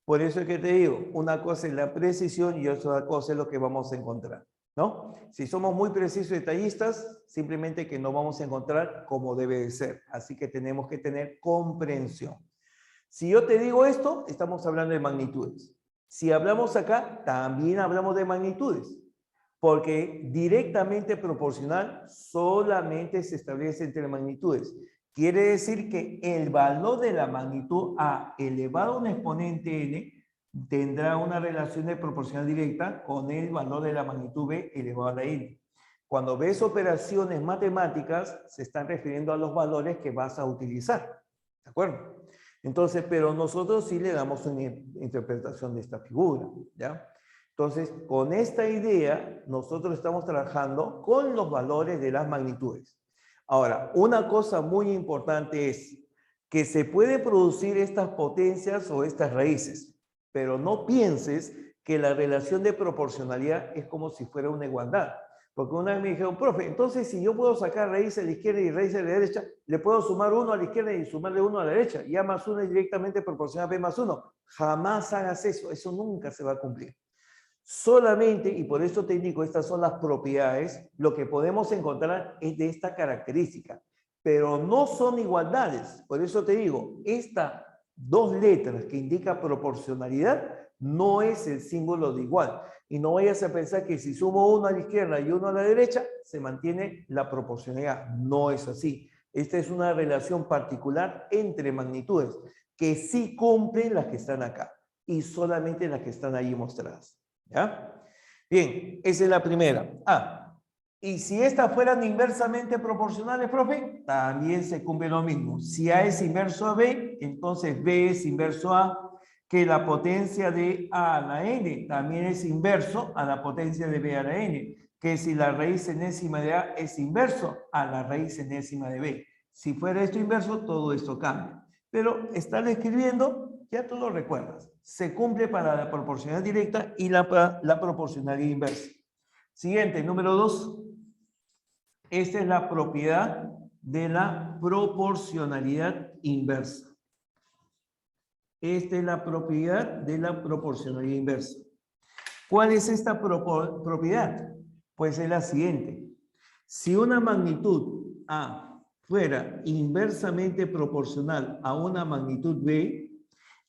[SPEAKER 1] Por eso es que te digo, una cosa es la precisión y otra cosa es lo que vamos a encontrar, ¿no? Si somos muy precisos y detallistas, simplemente que no vamos a encontrar como debe de ser. Así que tenemos que tener comprensión. Si yo te digo esto, estamos hablando de magnitudes. Si hablamos acá, también hablamos de magnitudes. Porque directamente proporcional solamente se establece entre magnitudes. Quiere decir que el valor de la magnitud A elevado a un exponente n tendrá una relación de proporcional directa con el valor de la magnitud B elevado a la n. Cuando ves operaciones matemáticas, se están refiriendo a los valores que vas a utilizar. ¿De acuerdo? Entonces, pero nosotros sí le damos una interpretación de esta figura, ¿ya? Entonces, con esta idea, nosotros estamos trabajando con los valores de las magnitudes. Ahora, una cosa muy importante es que se puede producir estas potencias o estas raíces, pero no pienses que la relación de proporcionalidad es como si fuera una igualdad. Porque una vez me dijeron, profe, entonces si yo puedo sacar raíz a la izquierda y raíz a la derecha, le puedo sumar 1 a la izquierda y sumarle 1 a la derecha. Y A más 1 es directamente proporcional a B más 1. Jamás hagas eso, eso nunca se va a cumplir. Solamente, y por eso te indico, estas son las propiedades, lo que podemos encontrar es de esta característica, pero no son igualdades. Por eso te digo, estas dos letras que indica proporcionalidad no es el símbolo de igual. Y no vayas a pensar que si sumo 1 a la izquierda y 1 a la derecha, se mantiene la proporcionalidad. No es así. Esta es una relación particular entre magnitudes, que sí cumplen las que están acá, y solamente las que están ahí mostradas. ¿Ya? Bien, esa es la primera. Y si estas fueran inversamente proporcionales, profe, también se cumple lo mismo. Si A es inverso a B, entonces B es inverso a, que la potencia de A a la N también es inverso a la potencia de B a la N, que si la raíz enésima de A es inverso a la raíz enésima de B. Si fuera esto inverso, todo esto cambia. Pero estar escribiendo, ya tú lo recuerdas. Se cumple para la proporcionalidad directa y la proporcionalidad inversa. Siguiente, número 2. Esta es la propiedad de la proporcionalidad inversa. Esta es la propiedad de la proporcionalidad inversa. ¿Cuál es esta propiedad? Pues es la siguiente. Si una magnitud A fuera inversamente proporcional a una magnitud B,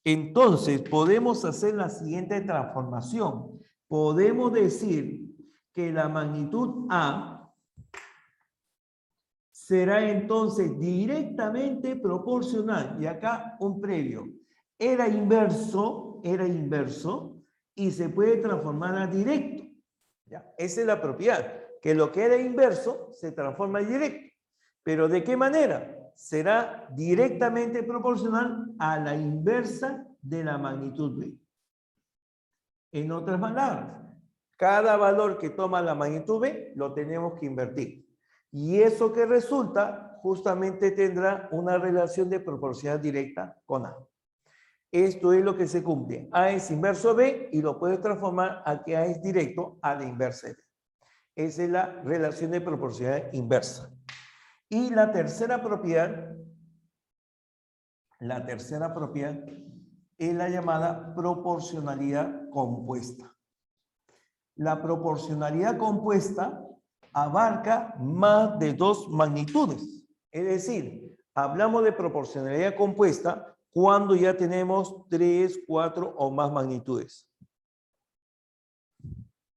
[SPEAKER 1] entonces podemos hacer la siguiente transformación. Podemos decir que la magnitud A será entonces directamente proporcional. Y acá un previo. Era inverso, y se puede transformar a directo. ¿Ya? Esa es la propiedad, que lo que era inverso se transforma en directo. ¿Pero de qué manera? Será directamente proporcional a la inversa de la magnitud B. En otras palabras, cada valor que toma la magnitud B lo tenemos que invertir. Y eso que resulta justamente tendrá una relación de proporcionalidad directa con A. Esto es lo que se cumple. A es inverso a B y lo puedes transformar a que A es directo a la inversa de B. Esa es la relación de proporcionalidad inversa. Y la tercera propiedad es la llamada proporcionalidad compuesta. La proporcionalidad compuesta abarca más de dos magnitudes. Es decir, hablamos de proporcionalidad compuesta cuando ya tenemos 3, 4 o más magnitudes.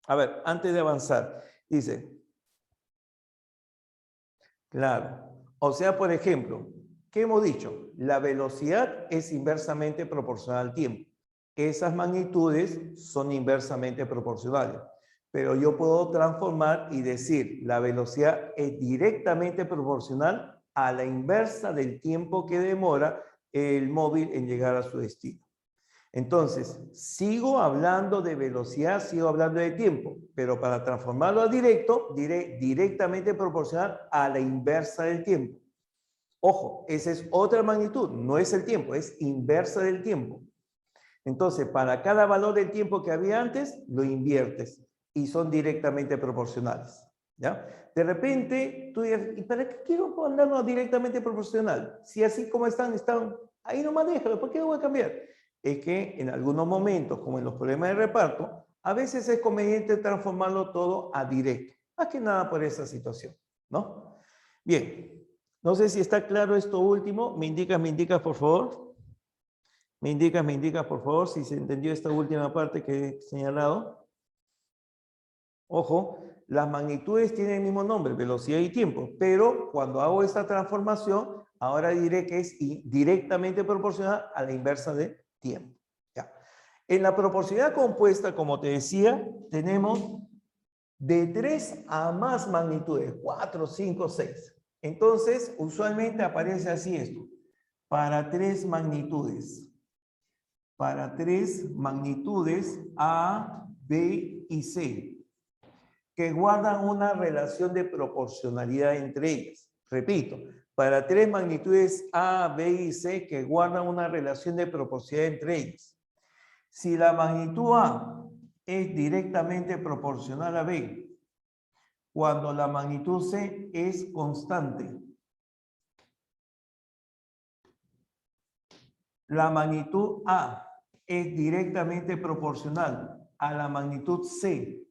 [SPEAKER 1] A ver, antes de avanzar, dice, claro, o sea, por ejemplo, ¿qué hemos dicho? La velocidad es inversamente proporcional al tiempo. Esas magnitudes son inversamente proporcionales. Pero yo puedo transformar y decir, la velocidad es directamente proporcional a la inversa del tiempo que demora el móvil en llegar a su destino. Entonces, sigo hablando de velocidad, sigo hablando de tiempo, pero para transformarlo a directo, diré directamente proporcional a la inversa del tiempo. Ojo, esa es otra magnitud, no es el tiempo, es inversa del tiempo. Entonces, para cada valor del tiempo que había antes, lo inviertes y son directamente proporcionales. ¿Ya? De repente, tú dices, ¿y para qué quiero andarnos directamente proporcional? Si así como están, ahí nomás déjalo, ¿por qué lo voy a cambiar? Es que en algunos momentos, como en los problemas de reparto, a veces es conveniente transformarlo todo a directo. Más que nada por esa situación, ¿no? Bien, no sé si está claro esto último. Me indicas, por favor. Me indicas, por favor, si se entendió esta última parte que he señalado. Ojo, las magnitudes tienen el mismo nombre, velocidad y tiempo, pero cuando hago esta transformación, ahora diré que es directamente proporcional a la inversa de tiempo. ¿Ya? En la proporcionalidad compuesta, como te decía, tenemos de 3 a más magnitudes, 4, 5, 6. Entonces, usualmente aparece así esto. para tres magnitudes. Para tres magnitudes A, B y C, que guardan una relación de proporcionalidad entre ellas. Repito, para tres magnitudes A, B y C que guardan una relación de proporcionalidad entre ellas. Si la magnitud A es directamente proporcional a B, cuando la magnitud C es constante, la magnitud A es directamente proporcional a la magnitud C,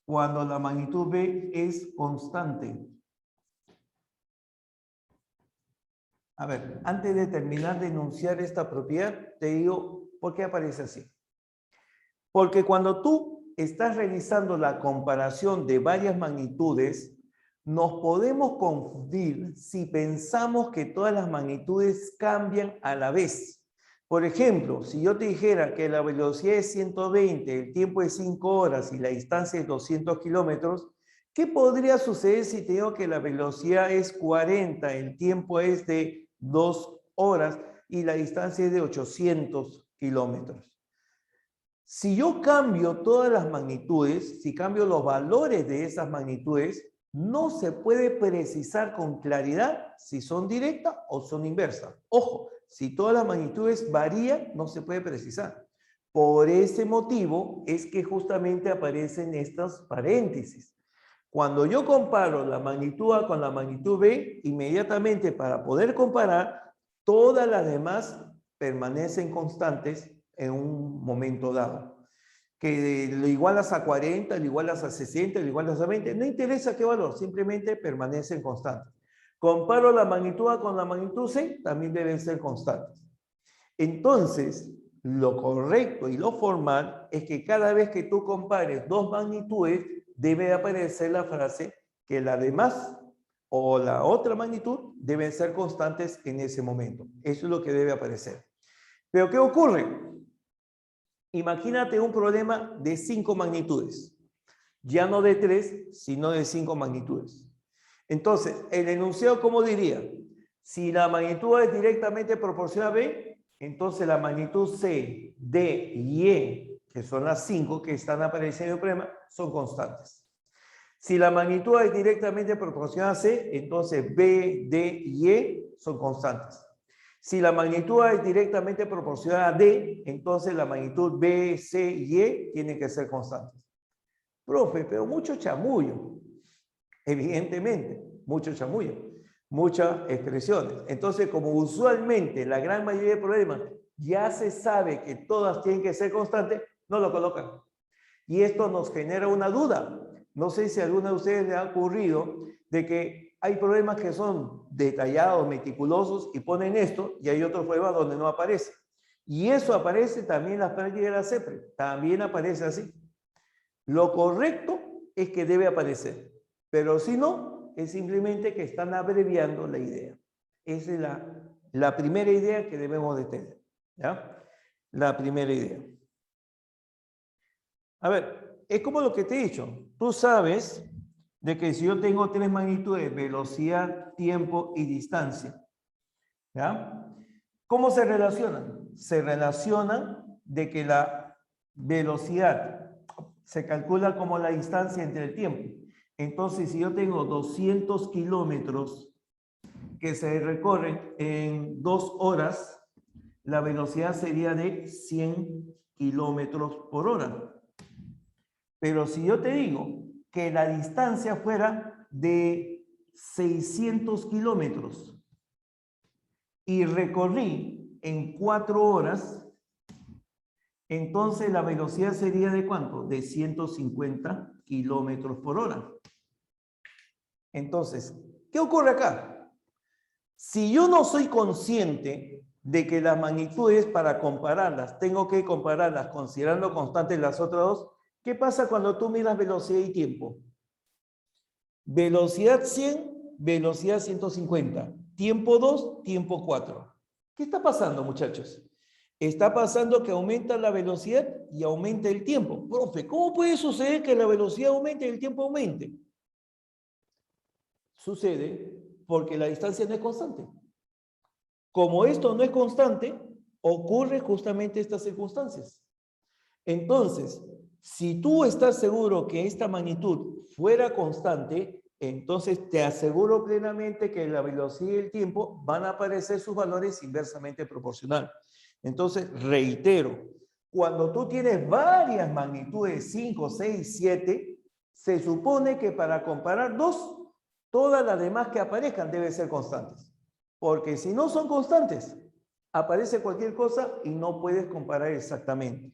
[SPEAKER 1] cuando la magnitud B es constante. A ver, antes de terminar de enunciar esta propiedad, te digo por qué aparece así. Porque cuando tú estás realizando la comparación de varias magnitudes, nos podemos confundir si pensamos que todas las magnitudes cambian a la vez. Por ejemplo, si yo te dijera que la velocidad es 120, el tiempo es 5 horas y la distancia es 200 kilómetros, ¿qué podría suceder si te digo que la velocidad es 40, el tiempo es de 2 horas y la distancia es de 800 kilómetros? Si yo cambio todas las magnitudes, si cambio los valores de esas magnitudes, no se puede precisar con claridad si son directas o son inversas. Ojo, si todas las magnitudes varían, no se puede precisar. Por ese motivo es que justamente aparecen estas paréntesis. Cuando yo comparo la magnitud A con la magnitud B, inmediatamente para poder comparar, todas las demás permanecen constantes en un momento dado. Que lo igualas a 40, lo igualas a 60, lo igualas a 20, no interesa qué valor, simplemente permanecen constantes. Comparo la magnitud A con la magnitud C, también deben ser constantes. Entonces, lo correcto y lo formal es que cada vez que tú compares dos magnitudes, debe aparecer la frase que la demás o la otra magnitud deben ser constantes en ese momento. Eso es lo que debe aparecer. Pero ¿qué ocurre? Imagínate un problema de 5 magnitudes. Ya no de 3, sino de 5 magnitudes. Entonces, el enunciado, ¿cómo diría? Si la magnitud es directamente proporcional a B, entonces la magnitud C, D y E, que son las 5 que están apareciendo en el problema, son constantes. Si la magnitud es directamente proporcional a C, entonces B, D y E son constantes. Si la magnitud es directamente proporcional a D, entonces la magnitud B, C y E tienen que ser constantes. Profe, pero mucho chamullo. Evidentemente, mucho chamullo, muchas expresiones. Entonces, como usualmente la gran mayoría de problemas ya se sabe que todas tienen que ser constantes, no lo colocan. Y esto nos genera una duda. No sé si a alguno de ustedes le ha ocurrido de que hay problemas que son detallados, meticulosos y ponen esto, y hay otros problemas donde no aparece. Y eso aparece también en las prácticas de la CEPRE. También aparece así. Lo correcto es que debe aparecer. Pero si no, es simplemente que están abreviando la idea. Esa es la primera idea que debemos de tener. ¿Ya? La primera idea. A ver, es como lo que te he dicho. Tú sabes de que si yo tengo tres magnitudes, velocidad, tiempo y distancia, ¿ya? ¿Cómo se relacionan? Se relacionan de que la velocidad se calcula como la distancia entre el tiempo. Entonces, si yo tengo 200 kilómetros que se recorren en 2 horas, la velocidad sería de 100 kilómetros por hora. Pero si yo te digo que la distancia fuera de 600 kilómetros y recorrí en 4 horas, entonces la velocidad sería ¿de cuánto? De 150 kilómetros por hora. Entonces, ¿qué ocurre acá? Si yo no soy consciente de que las magnitudes para compararlas, tengo que compararlas considerando constantes las otras dos, ¿qué pasa cuando tú miras velocidad y tiempo? Velocidad 100, velocidad 150. Tiempo 2, tiempo 4. ¿Qué está pasando, muchachos? Está pasando que aumenta la velocidad y aumenta el tiempo. Profe, ¿cómo puede suceder que la velocidad aumente y el tiempo aumente? Sucede porque la distancia no es constante. Como esto no es constante, ocurre justamente estas circunstancias. Entonces, si tú estás seguro que esta magnitud fuera constante, entonces te aseguro plenamente que la velocidad y el tiempo van a aparecer sus valores inversamente proporcional. Entonces, reitero, cuando tú tienes varias magnitudes, 5, 6, 7, se supone que para comparar dos, todas las demás que aparezcan deben ser constantes. Porque si no son constantes, aparece cualquier cosa y no puedes comparar exactamente.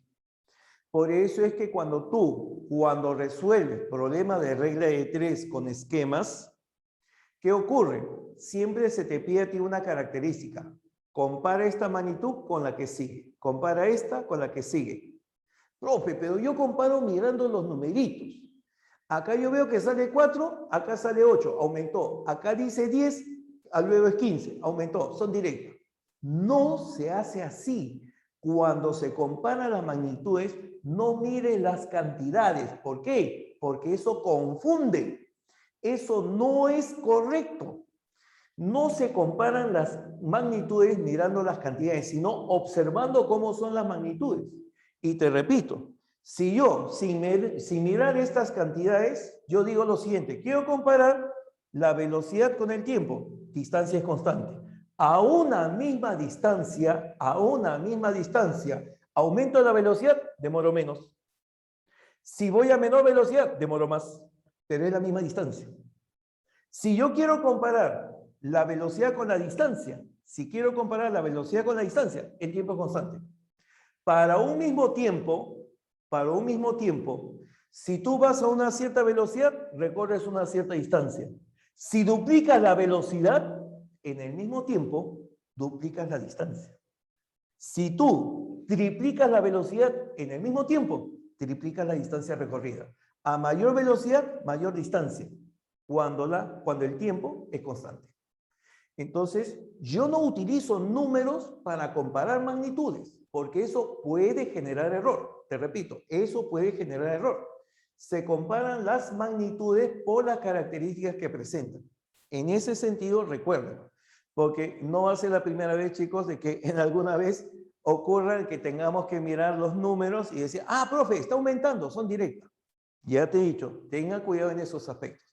[SPEAKER 1] Por eso es que cuando resuelves problemas de regla de 3 con esquemas, ¿qué ocurre? Siempre se te pide a ti una característica. Compara esta magnitud con la que sigue. Compara esta con la que sigue. Profe, pero yo comparo mirando los numeritos. Acá yo veo que sale 4, acá sale 8, aumentó. Acá dice 10, luego es 15, aumentó. Son directas. No se hace así. Cuando se comparan las magnitudes, no mire las cantidades. ¿Por qué? Porque eso confunde. Eso no es correcto. No se comparan las magnitudes mirando las cantidades, sino observando cómo son las magnitudes. Y te repito, si yo, sin mirar estas cantidades, yo digo lo siguiente, quiero comparar la velocidad con el tiempo, distancia es constante. A una misma distancia, aumento la velocidad, demoro menos. Si voy a menor velocidad, demoro más, pero es la misma distancia. Si yo quiero comparar la velocidad con la distancia, el tiempo es constante. Para un mismo tiempo, si tú vas a una cierta velocidad, recorres una cierta distancia. Si duplicas la velocidad, en el mismo tiempo, duplicas la distancia. Si tú triplicas la velocidad en el mismo tiempo, triplicas la distancia recorrida. A mayor velocidad, mayor distancia, cuando el tiempo es constante. Entonces, yo no utilizo números para comparar magnitudes, porque eso puede generar error. Te repito, eso puede generar error. Se comparan las magnitudes por las características que presentan. En ese sentido, recuerden, porque no va a ser la primera vez, chicos, de que en alguna vez ocurra que tengamos que mirar los números y decir, ah, profe, está aumentando, son directas. Ya te he dicho, tenga cuidado en esos aspectos.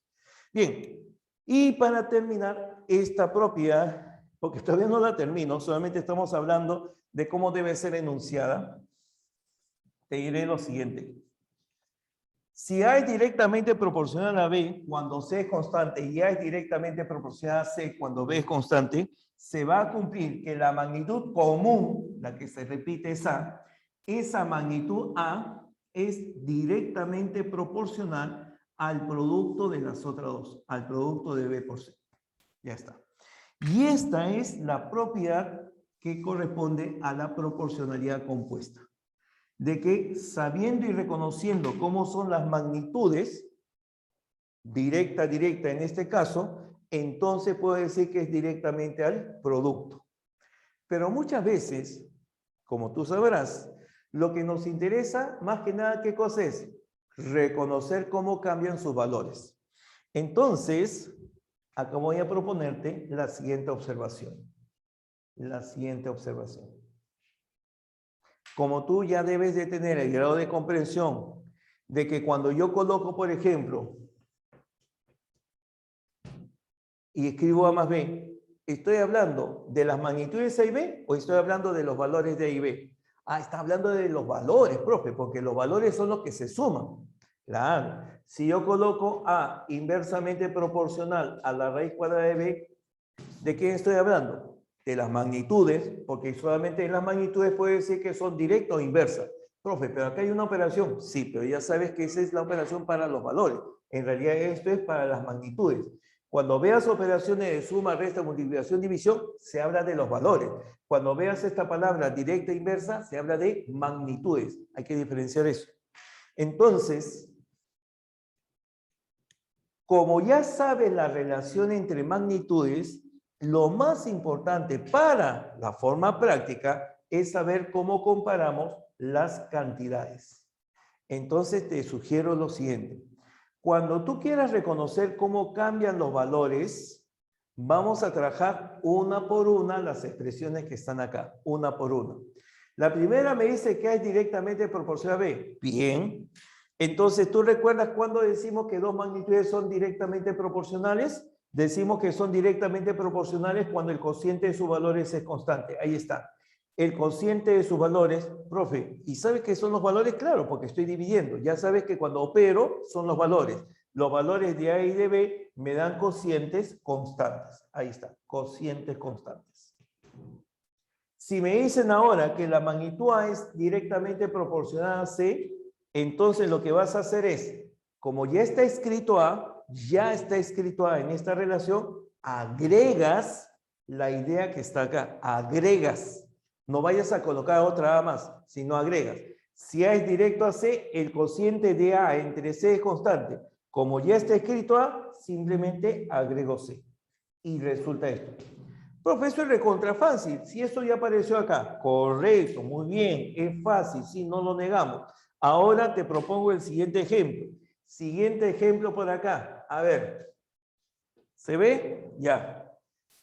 [SPEAKER 1] Bien, y para terminar esta propiedad, porque todavía no la termino, solamente estamos hablando de cómo debe ser enunciada, te diré lo siguiente. Si A es directamente proporcional a B cuando C es constante y A es directamente proporcional a C cuando B es constante, se va a cumplir que la magnitud común, la que se repite es A, esa magnitud A es directamente proporcional al producto de las otras dos, al producto de B por C. Ya está. Y esta es la propiedad que corresponde a la proporcionalidad compuesta. De que sabiendo y reconociendo cómo son las magnitudes, directa en este caso, entonces puedo decir que es directamente al producto. Pero muchas veces, como tú sabrás, lo que nos interesa más que nada, ¿qué cosa es? Reconocer cómo cambian sus valores. Entonces, acá voy a proponerte la siguiente observación. Como tú ya debes de tener el grado de comprensión de que cuando yo coloco, por ejemplo, y escribo A más B, ¿estoy hablando de las magnitudes A y B o estoy hablando de los valores de A y B? Ah, está hablando de los valores, profe, porque los valores son los que se suman. Claro, si yo coloco A inversamente proporcional a la raíz cuadrada de B, ¿de quién estoy hablando? De las magnitudes, porque solamente en las magnitudes puede decir que son directas o inversas. Profe, pero acá hay una operación. Sí, pero ya sabes que esa es la operación para los valores. En realidad esto es para las magnitudes. Cuando veas operaciones de suma, resta, multiplicación, división, se habla de los valores. Cuando veas esta palabra directa e inversa, se habla de magnitudes. Hay que diferenciar eso. Entonces, como ya sabes la relación entre magnitudes, lo más importante para la forma práctica es saber cómo comparamos las cantidades. Entonces te sugiero lo siguiente. Cuando tú quieras reconocer cómo cambian los valores, Vamos a trabajar una por una las expresiones que están acá, una por una. La primera me dice que A es directamente proporcional a B. Bien. Entonces, ¿tú recuerdas cuando decimos que dos magnitudes son directamente proporcionales? Decimos que son directamente proporcionales cuando el cociente de sus valores es constante. Ahí está. El cociente de sus valores, profe, ¿y sabes qué son los valores? Claro, porque estoy dividiendo. Ya sabes que cuando opero son los valores. Los valores de A y de B me dan cocientes constantes. Ahí está, cocientes constantes. Si me dicen ahora que la magnitud A es directamente proporcional a C, entonces lo que vas a hacer es, como ya está escrito A en esta relación, agregas la idea que está acá, agregas. No vayas a colocar otra A más, sino agregas. Si A es directo a C, el cociente de A entre C es constante. Como ya está escrito A, simplemente agrego C. Y resulta esto. Profesor, recontra fácil. Si esto ya apareció acá. Correcto, muy bien. Es fácil, sí, no lo negamos. Ahora te propongo el siguiente ejemplo. Siguiente ejemplo por acá. A ver. ¿Se ve? Ya.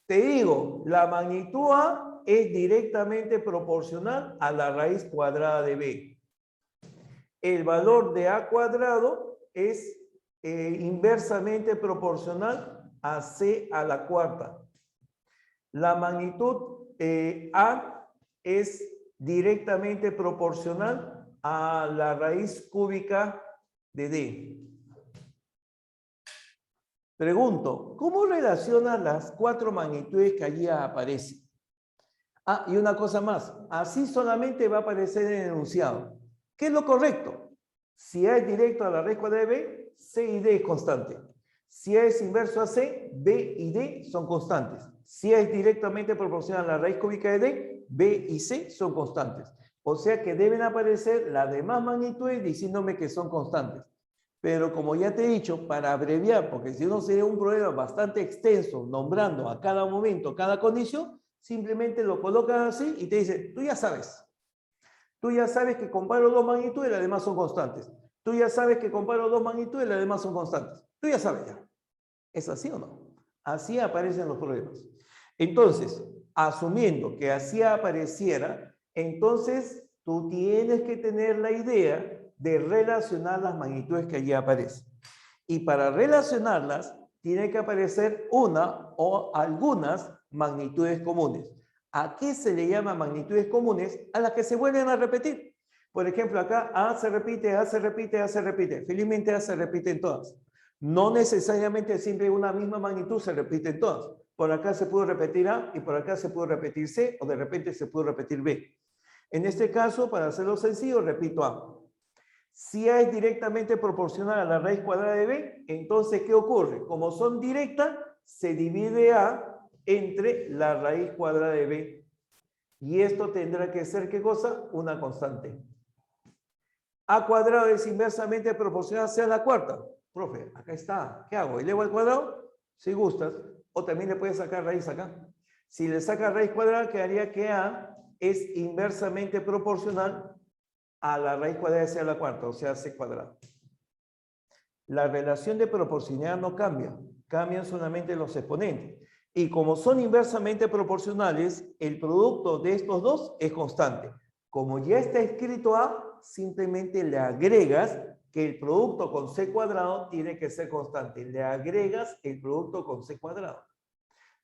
[SPEAKER 1] Te digo, la magnitud A es directamente proporcional a la raíz cuadrada de B. El valor de A cuadrado es inversamente proporcional a C a la cuarta. La magnitud A es directamente proporcional a la raíz cúbica de D. Pregunto, ¿cómo relacionas las cuatro magnitudes que allí aparecen? Ah, y una cosa más, así solamente va a aparecer en el enunciado. ¿Qué es lo correcto? Si A es directo a la raíz cuadrada de B, C y D es constante. Si A es inverso a C, B y D son constantes. Si A es directamente proporcional a la raíz cúbica de D, B y C son constantes. O sea que deben aparecer las demás magnitudes diciéndome que son constantes. Pero como ya te he dicho, para abreviar, porque si no sería un problema bastante extenso, nombrando a cada momento, cada condición, simplemente lo colocas así y te dice, tú ya sabes. Tú ya sabes que comparo dos magnitudes y las demás son constantes. Tú ya sabes que comparo dos magnitudes y las demás son constantes. Tú ya sabes ya. ¿Es así o no? Así aparecen los problemas. Entonces, asumiendo que así apareciera, entonces tú tienes que tener la idea de relacionar las magnitudes que allí aparecen. Y para relacionarlas, tiene que aparecer una o algunas magnitudes comunes. ¿A qué se le llama magnitudes comunes? A las que se vuelven a repetir. Por ejemplo, acá A se repite, A se repite, A se repite. Felizmente A se repite en todas. No necesariamente siempre una misma magnitud se repite en todas. Por acá se pudo repetir A y por acá se pudo repetir C o de repente se pudo repetir B. En este caso, para hacerlo sencillo, repito A. Si A es directamente proporcional a la raíz cuadrada de B, entonces, ¿qué ocurre? Como son directas, se divide A entre la raíz cuadrada de B. Y esto tendrá que ser, ¿qué cosa? Una constante. A cuadrado es inversamente proporcional a C a la cuarta. Profe, acá está. ¿Qué hago? ¿Elevo al cuadrado? Si gustas. O también le puedes sacar raíz acá. Si le sacas raíz cuadrada, quedaría que A es inversamente proporcional a la raíz cuadrada de C a la cuarta, o sea, C cuadrado. La relación de proporcionalidad no cambia, cambian solamente los exponentes. Y como son inversamente proporcionales, el producto de estos dos es constante. Como ya está escrito A, simplemente le agregas que el producto con C cuadrado tiene que ser constante. Le agregas el producto con C cuadrado.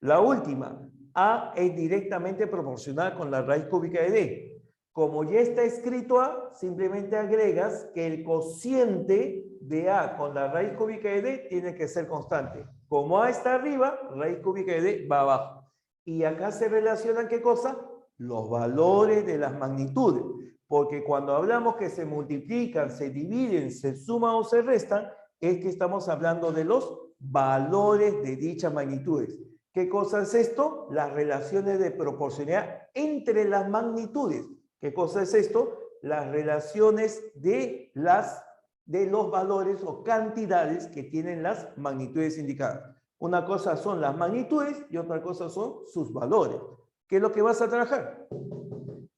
[SPEAKER 1] La última, A es directamente proporcional con la raíz cúbica de D. Como ya está escrito A, simplemente agregas que el cociente de A con la raíz cúbica de D tiene que ser constante. Como A está arriba, raíz cúbica de D va abajo. Y acá se relacionan, ¿qué cosa? Los valores de las magnitudes. Porque cuando hablamos que se multiplican, se dividen, se suman o se restan, es que estamos hablando de los valores de dichas magnitudes. ¿Qué cosa es esto? Las relaciones de proporcionalidad entre las magnitudes. ¿Qué cosa es esto? Las relaciones de los valores o cantidades que tienen las magnitudes indicadas. Una cosa son las magnitudes y otra cosa son sus valores. ¿Qué es lo que vas a trabajar?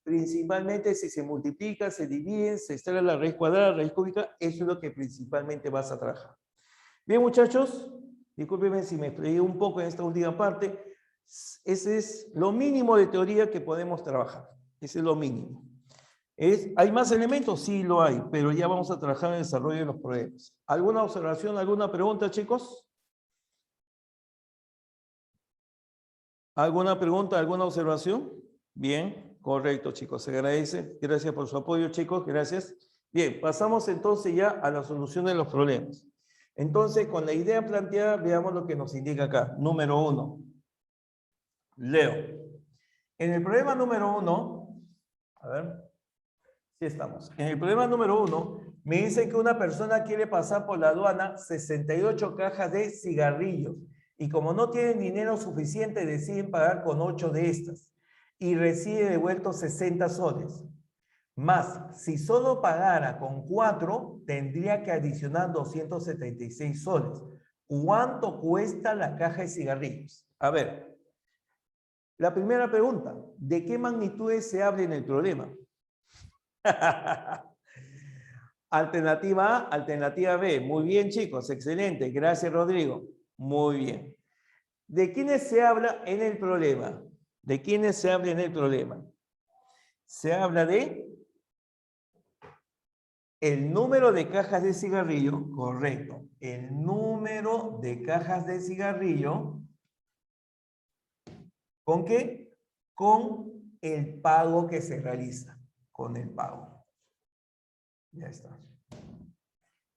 [SPEAKER 1] Principalmente si se multiplica, se divide, se extrae la raíz cuadrada, la raíz cúbica, eso es lo que principalmente vas a trabajar. Bien, muchachos. Discúlpeme si me explayé un poco en esta última parte. Ese es lo mínimo de teoría que podemos trabajar. Ese es lo mínimo. ¿Hay más elementos? Sí, lo hay, pero ya vamos a trabajar en el desarrollo de los problemas. ¿Alguna observación, alguna pregunta, chicos? ¿Alguna pregunta, alguna observación? Bien, correcto, chicos. Se agradece. Gracias por su apoyo, chicos. Gracias. Bien, pasamos entonces ya a la solución de los problemas. Entonces, con la idea planteada, veamos lo que nos indica acá. Número 1. Leo. En el problema número 1, a ver, sí estamos. En el problema número 1, me dice que una persona quiere pasar por la aduana 68 cajas de cigarrillos y como no tienen dinero suficiente, deciden pagar con 8 de estas y recibe devueltos 60 soles. Más, si solo pagara con 4, tendría que adicionar 276 soles. ¿Cuánto cuesta la caja de cigarrillos? A ver, la primera pregunta, ¿de qué magnitudes se habla en el problema? Alternativa A, alternativa B. Muy bien, chicos, excelente. Gracias, Rodrigo. Muy bien. ¿De quiénes se habla en el problema? ¿De quiénes se habla en el problema? Se habla de el número de cajas de cigarrillo, correcto. El número de cajas de cigarrillo, ¿con qué? Con el pago que se realiza. Con el pago. Ya está.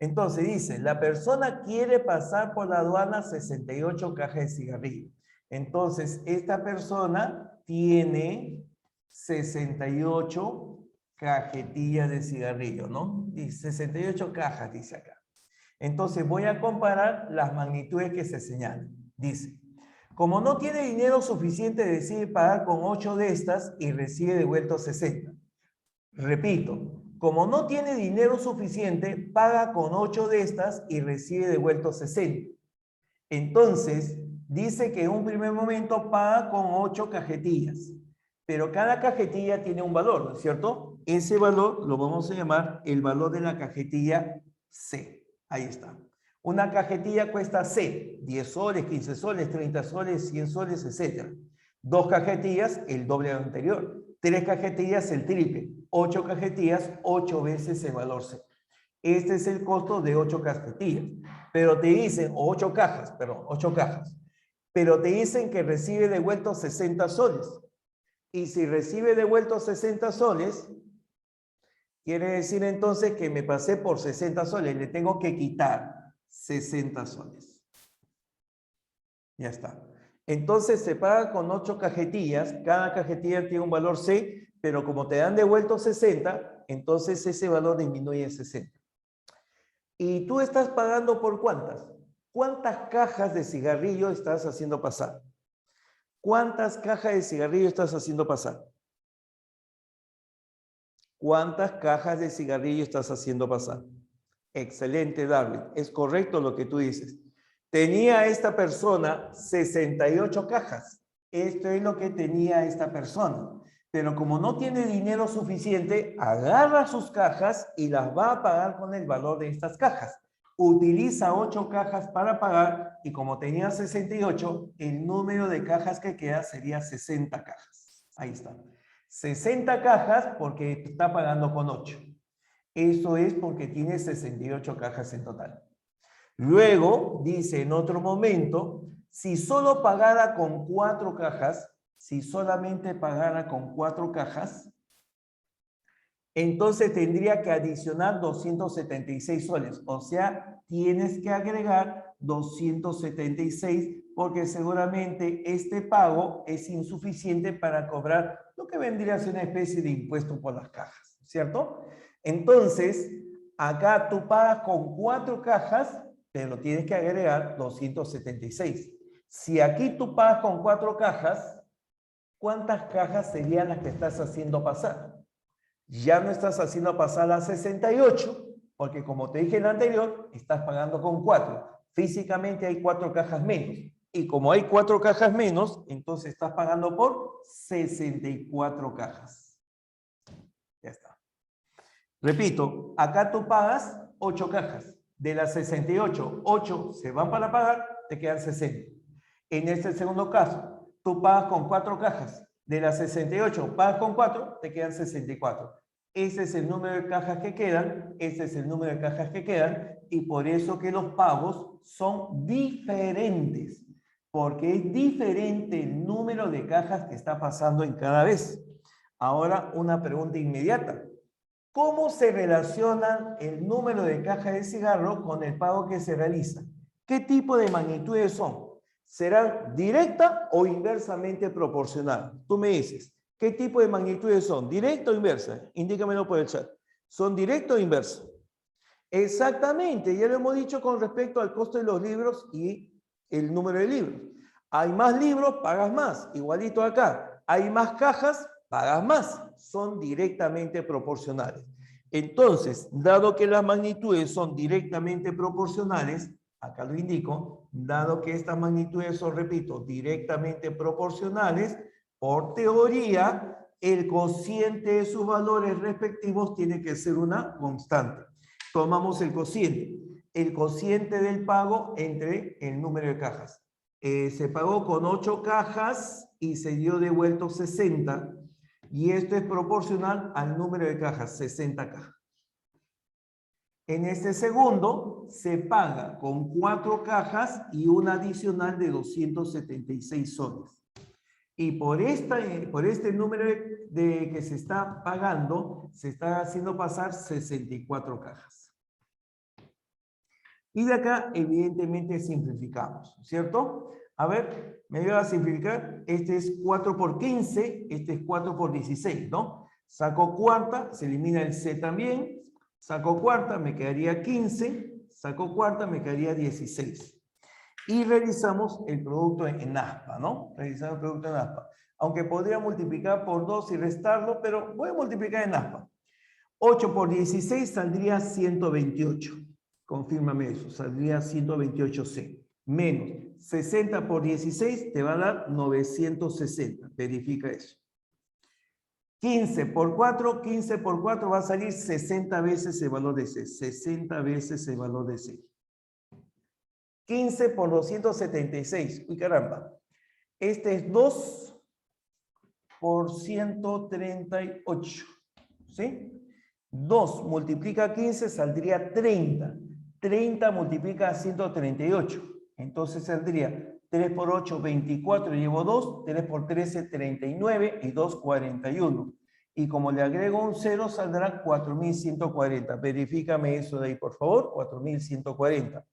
[SPEAKER 1] Entonces dice, la persona quiere pasar por la aduana 68 cajas de cigarrillo. Entonces, esta persona tiene 68 cajetillas de cigarrillo, ¿no? Y 68 cajas, dice acá. Entonces, voy a comparar las magnitudes que se señalan. Dice, como no tiene dinero suficiente, decide pagar con 8 de estas y recibe devueltos 60. Repito, como no tiene dinero suficiente, paga con 8 de estas y recibe devueltos 60. Entonces, dice que en un primer momento paga con 8 cajetillas, pero cada cajetilla tiene un valor, ¿no es cierto? Ese valor lo vamos a llamar el valor de la cajetilla C. Ahí está. Una cajetilla cuesta C, 10 soles, 15 soles, 30 soles, 100 soles, etc. 2 cajetillas, el doble de lo anterior. 3 cajetillas, el triple. 8 cajetillas, 8 veces el valor C. Este es el costo de 8 cajetillas. Pero te dicen, o 8 cajas, perdón, 8 cajas. Pero te dicen que recibe devueltos 60 soles. Y si recibe devueltos 60 soles, quiere decir entonces que me pasé por 60 soles. Le tengo que quitar 60 soles. Ya está. Entonces se paga con 8 cajetillas. Cada cajetilla tiene un valor C, pero como te dan devueltos 60, entonces ese valor disminuye a 60. ¿Y tú estás pagando por cuántas? ¿Cuántas cajas de cigarrillo estás haciendo pasar? ¿Cuántas cajas de cigarrillo estás haciendo pasar? ¿Cuántas cajas de cigarrillo estás haciendo pasar? Excelente, Darwin. Es correcto lo que tú dices. Tenía esta persona 68 cajas. Esto es lo que tenía esta persona. Pero como no tiene dinero suficiente, agarra sus cajas y las va a pagar con el valor de estas cajas. Utiliza 8 cajas para pagar y como tenía 68, el número de cajas que queda sería 60 cajas. Ahí está. 60 cajas porque está pagando con 8. Eso es porque tiene 68 cajas en total. Luego, dice en otro momento, si solo pagara con 4 cajas, si solamente pagara con 4 cajas, entonces tendría que adicionar 276 soles. O sea, tienes que agregar 276 porque seguramente este pago es insuficiente para cobrar lo que vendría a ser una especie de impuesto por las cajas, ¿cierto? Entonces, acá tú pagas con 4 cajas, pero tienes que agregar 276. Si aquí tú pagas con 4 cajas, ¿cuántas cajas serían las que estás haciendo pasar? Ya no estás haciendo pasar a 68, porque como te dije en el anterior, estás pagando con 4. Físicamente hay 4 cajas menos. Y como hay 4 cajas menos, entonces estás pagando por 64 cajas. Ya está. Repito, acá tú pagas 8 cajas. De las 68, 8 se van para pagar te quedan 60. En este segundo caso, tú pagas con 4 cajas. De las 68, pagas con 4, te quedan 64. Ese es el número de cajas que quedan, ese es el número de cajas que quedan, y por eso que los pagos son diferentes, porque es diferente el número de cajas que está pasando en cada vez. Ahora, una pregunta inmediata. ¿Cómo se relaciona el número de cajas de cigarro con el pago que se realiza? ¿Qué tipo de magnitudes son? ¿Será directa o inversamente proporcional? Tú me dices, ¿qué tipo de magnitudes son? ¿Directa o inversa? Indícamelo por el chat. ¿Son directa o inversa? Exactamente, ya lo hemos dicho con respecto al costo de los libros y el número de libros. Hay más libros, pagas más. Igualito acá. Hay más cajas, pagas más. Son directamente proporcionales. Entonces, dado que las magnitudes son directamente proporcionales, acá lo indico, dado que estas magnitudes son, repito, directamente proporcionales, por teoría, el cociente de sus valores respectivos tiene que ser una constante. Tomamos el cociente del pago entre el número de cajas. Se pagó con 8 cajas y se dio devuelto 60, y esto es proporcional al número de cajas, 60 cajas. En este segundo, se paga con 4 cajas y una adicional de 276 soles. Y por este número de que se está pagando, se está haciendo pasar 64 cajas. Y de acá, evidentemente, simplificamos, ¿cierto? A ver, me voy a simplificar. Este es 4 por 15, este es 4 por 16, ¿no? Saco cuarta, se elimina el C también. Saco cuarta, me quedaría 15. Saco cuarta, me quedaría 16. Y realizamos el producto en aspa, ¿no? Realizamos el producto en aspa. Aunque podría multiplicar por 2 y restarlo, pero voy a multiplicar en aspa. 8 por 16 saldría 128. Confírmame eso, saldría 128C. Menos 60 por 16 te va a dar 960. Verifica eso. 15 por 4 va a salir 60 veces el valor de C. 60 veces el valor de C. 15 por 276. Uy, caramba. Este es 2 por 138. ¿Sí? 2 multiplica 15 saldría 30. 30 multiplica 138. Entonces saldría 3 por 8, 24, llevo 2. 3 por 13, 39 y 2, 41. Y como le agrego un 0, saldrá 4140. Verifícame eso de ahí, por favor. 4140.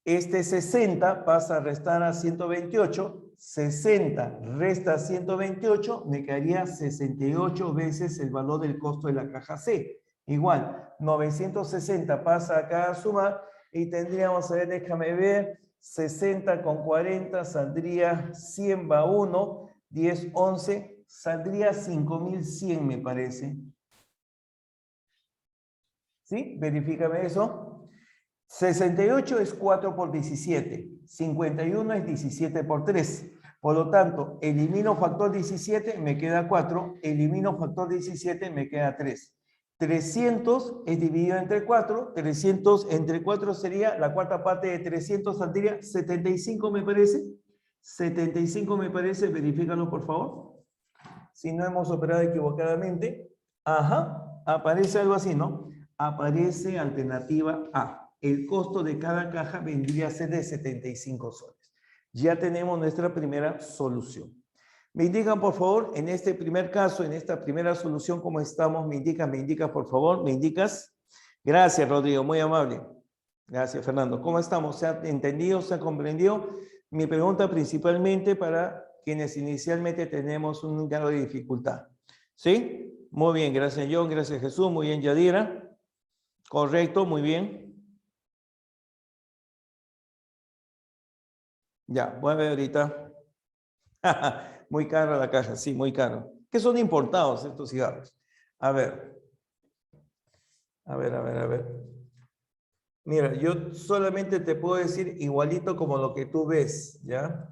[SPEAKER 1] Este 60 pasa a restar a 128. 60 resta 128, me quedaría 68 veces el valor del costo de la caja C. Igual, 960 pasa acá a sumar y tendríamos, a ver, déjame ver, 60 con 40 saldría 100 va 1, 10, 11, saldría 5100 me parece. ¿Sí? Verifícame eso. 68 es 4 por 17. 51 es 17 por 3. Por lo tanto, elimino factor 17, me queda 4. Elimino factor 17, me queda 3. 300 es dividido entre 4. 300 entre 4 sería, la cuarta parte de 300 saldría 75, me parece. 75 me parece, verifícalo por favor. Si no hemos operado equivocadamente. Ajá, aparece algo así, ¿no? Aparece alternativa A. El costo de cada caja vendría a ser de 75 soles. Ya tenemos nuestra primera solución. Me indican, por favor, en este primer caso, en esta primera solución, ¿cómo estamos? Me indicas, por favor, me indicas. Gracias, Rodrigo, muy amable. Gracias, Fernando. ¿Cómo estamos? ¿Se ha entendido? ¿Se ha comprendido? Mi pregunta principalmente para quienes inicialmente tenemos un grado de dificultad. ¿Sí? Muy bien, gracias, John, gracias, Jesús. Muy bien, Yadira. Correcto, muy bien. Ya, voy a ver ahorita. Muy caro la caja, sí, muy caro. Que son importados estos cigarros. A ver. A ver. Mira, yo solamente te puedo decir igualito como lo que tú ves, ¿ya?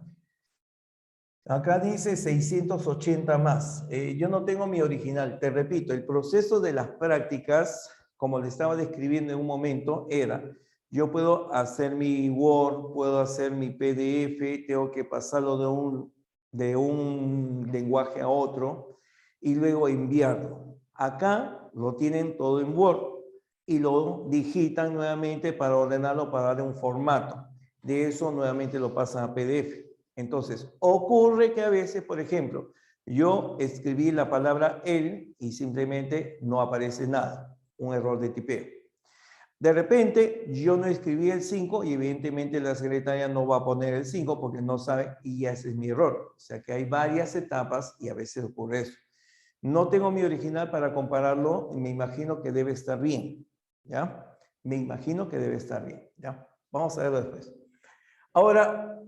[SPEAKER 1] Acá dice 680 más. Yo no tengo mi original. Te repito, el proceso de las prácticas, como le estaba describiendo en un momento, era Yo puedo hacer mi Word, puedo hacer mi PDF, tengo que pasarlo de un lenguaje a otro y luego enviarlo. Acá lo tienen todo en Word y lo digitan nuevamente para ordenarlo, para darle un formato. De eso nuevamente lo pasan a PDF. Entonces, ocurre que a veces, por ejemplo, yo escribí la palabra él y simplemente no aparece nada, un error de tipeo. De repente, yo no escribí el 5 y evidentemente la secretaria no va a poner el 5 porque no sabe y ya ese es mi error. O sea que hay varias etapas y a veces ocurre eso. No tengo mi original para compararlo y me imagino que debe estar bien, ¿ya? Me imagino que debe estar bien, ¿ya? Vamos a verlo después. Ahora,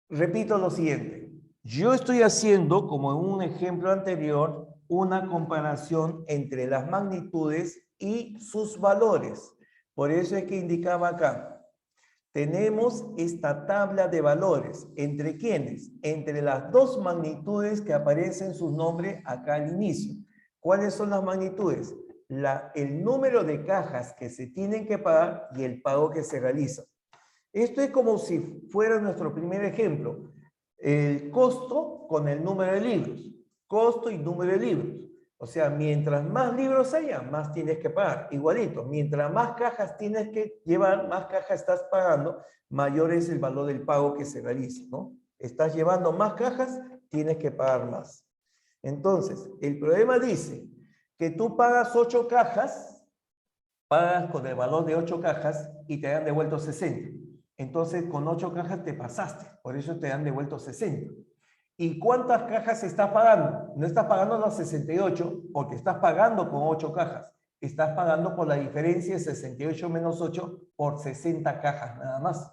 [SPEAKER 1] repito lo siguiente. Yo estoy haciendo, como en un ejemplo anterior, una comparación entre las magnitudes y sus valores. Por eso es que indicaba acá. Tenemos esta tabla de valores. ¿Entre quiénes? Entre las dos magnitudes que aparecen sus nombres acá al inicio. ¿Cuáles son las magnitudes? El número de cajas que se tienen que pagar y el pago que se realiza. Esto es como si fuera nuestro primer ejemplo. El costo con el número de libros. Costo y número de libros. O sea, mientras más libros haya, más tienes que pagar. Igualito, mientras más cajas tienes que llevar, más cajas estás pagando, mayor es el valor del pago que se realiza, ¿no? Estás llevando más cajas, tienes que pagar más. Entonces, el problema dice que tú pagas 8 cajas, pagas con el valor de 8 cajas y te han devuelto 60. Entonces, con 8 cajas te pasaste, por eso te han devuelto 60. ¿Y cuántas cajas estás pagando? No estás pagando las 68 porque estás pagando con 8 cajas. Estás pagando por la diferencia de 68 menos 8 por 60 cajas nada más.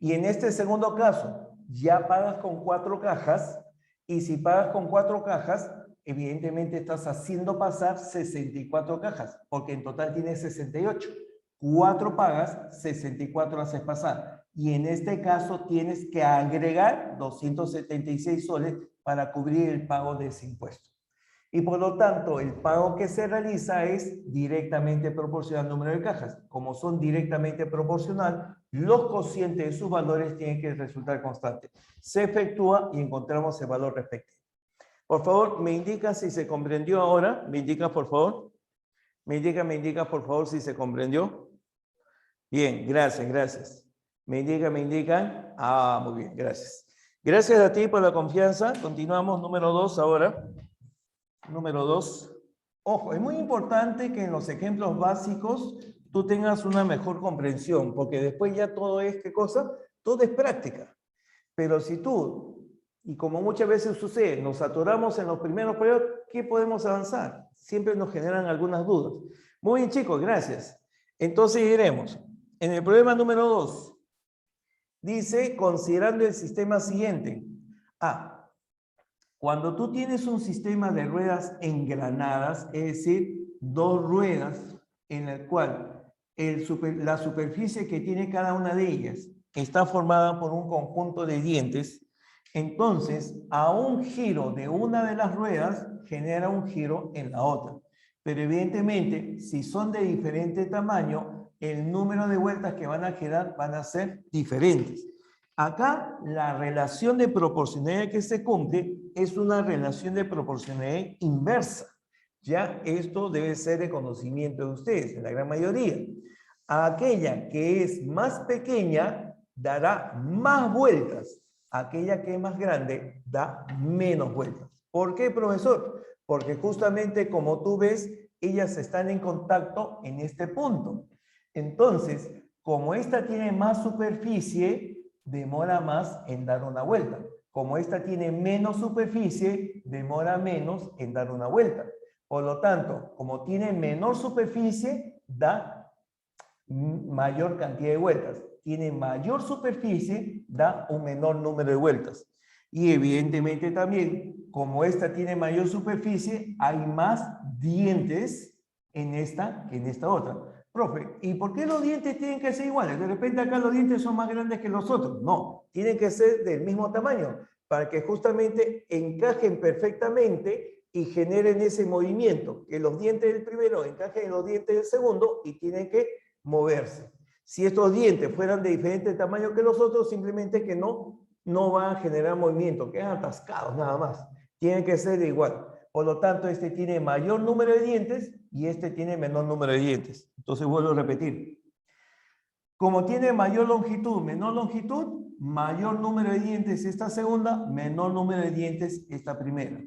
[SPEAKER 1] Y en este segundo caso, ya pagas con 4 cajas y si pagas con 4 cajas, evidentemente estás haciendo pasar 64 cajas porque en total tienes 68. 4 pagas, 64 haces pasar. Y en este caso tienes que agregar 276 soles para cubrir el pago de ese impuesto. Y por lo tanto, el pago que se realiza es directamente proporcional al número de cajas. Como son directamente proporcional, los cocientes de sus valores tienen que resultar constantes. Se efectúa y encontramos el valor respectivo. Por favor, me indica si se comprendió ahora. Me indica, por favor. Me indica, por favor, si se comprendió. Bien, gracias, gracias. Me indican. Ah, muy bien, gracias. Gracias a ti por la confianza. Continuamos, número 2 ahora. Número 2. Ojo, es muy importante que en los ejemplos básicos tú tengas una mejor comprensión, porque después ya todo es, ¿qué cosa? Todo es práctica. Pero si tú, y como muchas veces sucede, nos atoramos en los primeros periodos, ¿qué podemos avanzar? Siempre nos generan algunas dudas. Muy bien, chicos, gracias. Entonces iremos. En el problema número 2, dice, considerando el sistema siguiente. Cuando tú tienes un sistema de ruedas engranadas, es decir, 2 ruedas en el cual la superficie que tiene cada una de ellas está formada por un conjunto de dientes, entonces a un giro de una de las ruedas genera un giro en la otra. Pero evidentemente, si son de diferente tamaño, el número de vueltas que van a girar van a ser diferentes. Acá la relación de proporcionalidad que se cumple es una relación de proporcionalidad inversa. Ya esto debe ser de conocimiento de ustedes, en la gran mayoría. Aquella que es más pequeña dará más vueltas. Aquella que es más grande da menos vueltas. ¿Por qué, profesor? Porque justamente como tú ves, ellas están en contacto en este punto. Entonces, como esta tiene más superficie, demora más en dar una vuelta. Como esta tiene menos superficie, demora menos en dar una vuelta. Por lo tanto, como tiene menor superficie, da mayor cantidad de vueltas. Tiene mayor superficie, da un menor número de vueltas. Y evidentemente también, como esta tiene mayor superficie, hay más dientes en esta que en esta otra. Profe, ¿y por qué los dientes tienen que ser iguales? De repente acá los dientes son más grandes que los otros. No, tienen que ser del mismo tamaño para que justamente encajen perfectamente y generen ese movimiento, que los dientes del primero encajen en los dientes del segundo y tienen que moverse. Si estos dientes fueran de diferente tamaño que los otros, simplemente que no van a generar movimiento, quedan atascados nada más. Tienen que ser de igual. Por lo tanto, este tiene mayor número de dientes y este tiene menor número de dientes. Entonces vuelvo a repetir. Como tiene mayor longitud, menor longitud, mayor número de dientes esta segunda, menor número de dientes esta primera.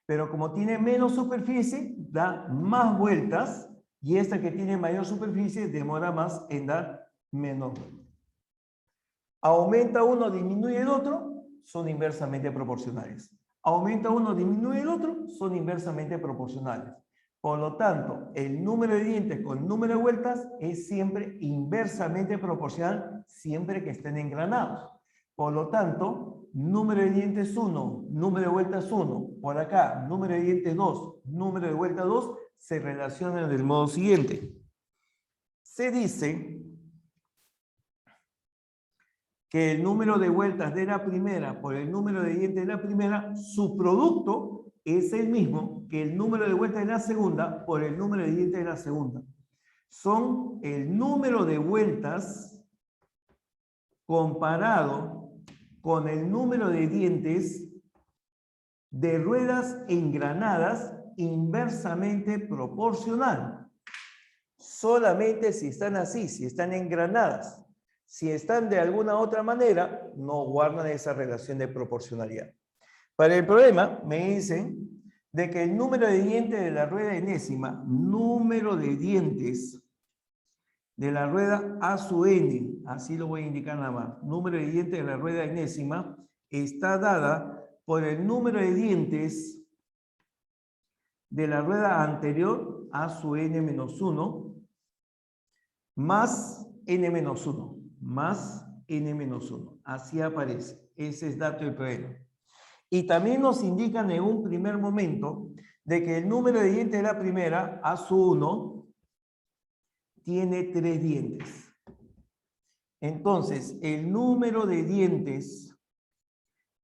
[SPEAKER 1] Pero como tiene menos superficie, da más vueltas, y esta que tiene mayor superficie demora más en dar menos vueltas. Aumenta uno, disminuye el otro, son inversamente proporcionales. Aumenta uno, disminuye el otro, son inversamente proporcionales. Por lo tanto, el número de dientes con el número de vueltas es siempre inversamente proporcional, siempre que estén engranados. Por lo tanto, número de dientes 1, número de vueltas 1, por acá, número de dientes 2, número de vueltas 2, se relacionan del modo siguiente. Se dice que el número de vueltas de la primera por el número de dientes de la primera, su producto es el mismo que el número de vueltas de la segunda por el número de dientes de la segunda. Son el número de vueltas comparado con el número de dientes de ruedas engranadas inversamente proporcional. Solamente si están así, si están engranadas. Si están de alguna otra manera, no guardan esa relación de proporcionalidad. Para el problema, me dicen de que el número de dientes de la rueda enésima, número de dientes de la rueda A sub n, así lo voy a indicar nada más, número de dientes de la rueda enésima, está dada por el número de dientes de la rueda anterior, A sub n menos 1, más n menos 1, más n menos 1. Así aparece. Ese es dato del problema. Y también nos indican en un primer momento de que el número de dientes de la primera, A sub 1, tiene 3 dientes. Entonces, el número de dientes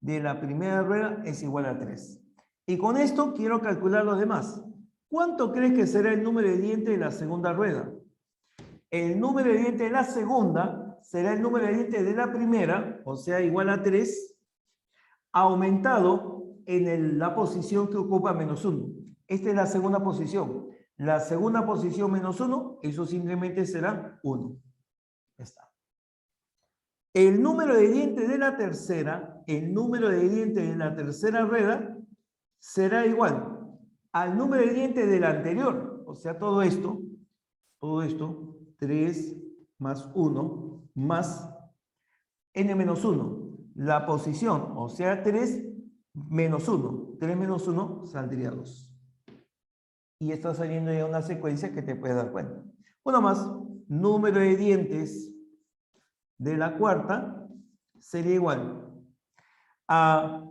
[SPEAKER 1] de la primera rueda es igual a 3. Y con esto quiero calcular los demás. ¿Cuánto crees que será el número de dientes de la segunda rueda? El número de dientes de la segunda será el número de dientes de la primera, o sea, igual a 3, aumentado en la posición que ocupa menos 1. Esta es la segunda posición. La segunda posición menos 1, eso simplemente será 1. Ya está. El número de dientes de la tercera, el número de dientes de la tercera rueda, será igual al número de dientes de la anterior. O sea, todo esto, 3 más 1 más n menos 1. La posición, o sea, 3 menos 1. 3 menos 1 saldría 2. Y está saliendo ya una secuencia que te puedes dar cuenta. Uno más, número de dientes de la cuarta sería igual a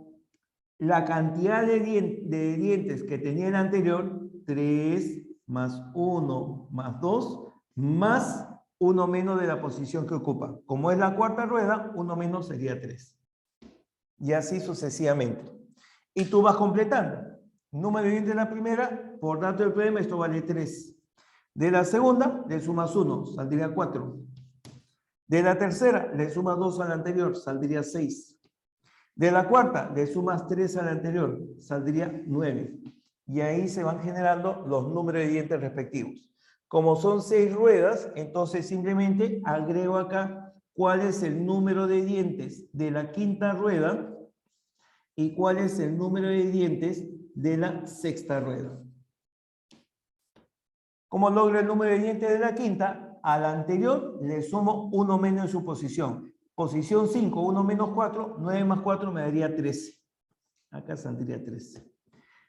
[SPEAKER 1] la cantidad de dientes que tenía el anterior, 3 más 1 más 2, más 1 menos de la posición que ocupa. Como es la cuarta rueda, 1 menos sería 3. Y así sucesivamente. Y tú vas completando. Número de dientes de la primera, por dato del problema, esto vale 3. De la segunda, le sumas 1, saldría 4. De la tercera, le sumas 2 al anterior, saldría 6. De la cuarta, le sumas 3 al anterior, saldría 9. Y ahí se van generando los números de dientes respectivos. Como son 6 ruedas, entonces simplemente agrego acá cuál es el número de dientes de la quinta rueda y cuál es el número de dientes de la sexta rueda. ¿Cómo logro el número de dientes de la quinta? Al anterior le sumo 1 menos en su posición. Posición 5, 1 menos 4, 9 más 4 me daría 13. Acá saldría 13.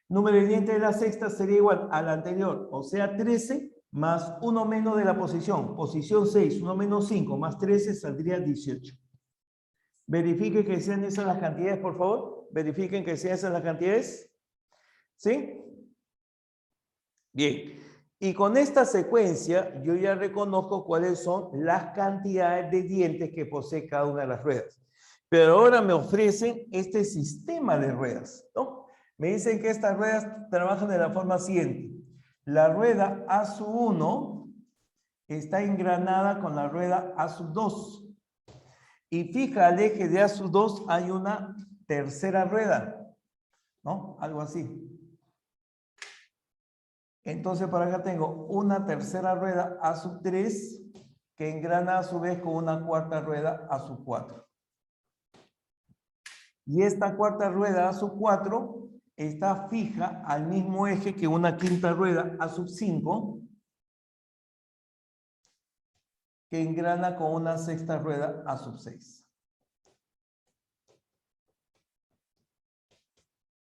[SPEAKER 1] Número de dientes de la sexta sería igual al anterior, o sea 13 más 1 menos de la posición. Posición 6, 1 menos 5 más 13 saldría 18. Verifiquen que sean esas las cantidades, por favor. Verifiquen que sean esas las cantidades. ¿Sí? Bien. Y con esta secuencia yo ya reconozco cuáles son las cantidades de dientes que posee cada una de las ruedas. Pero ahora me ofrecen este sistema de ruedas, ¿no? Me dicen que estas ruedas trabajan de la forma siguiente. La rueda A sub 1 está engranada con la rueda A sub 2. Y fija, al eje de A sub 2 hay una tercera rueda, ¿no? Algo así. Entonces, por acá tengo una tercera rueda A sub 3 que engrana a su vez con una cuarta rueda A sub 4. Y esta cuarta rueda A sub 4 está fija al mismo eje que una quinta rueda A sub 5 que engrana con una sexta rueda A sub 6.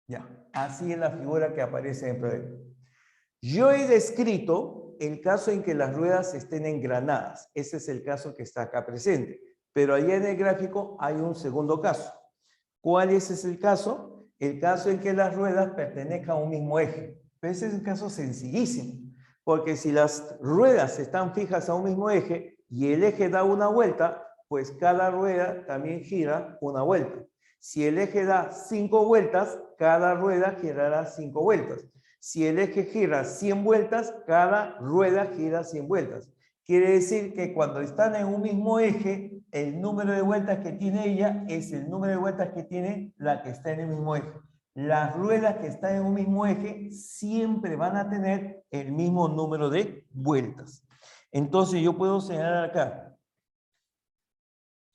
[SPEAKER 1] Ya, así es la figura que aparece en el problema. Yo he descrito el caso en que las ruedas estén engranadas. Ese es el caso que está acá presente. Pero allá en el gráfico hay un segundo caso. ¿Cuál es ese caso? El caso en que las ruedas pertenezcan a un mismo eje. Pero ese es un caso sencillísimo. Porque si las ruedas están fijas a un mismo eje y el eje da una vuelta, pues cada rueda también gira una vuelta. Si el eje da 5 vueltas, cada rueda girará 5 vueltas. Si el eje gira 100 vueltas, cada rueda gira 100 vueltas. Quiere decir que cuando están en un mismo eje, el número de vueltas que tiene ella es el número de vueltas que tiene la que está en el mismo eje. Las ruedas que están en un mismo eje siempre van a tener el mismo número de vueltas. Entonces yo puedo señalar acá,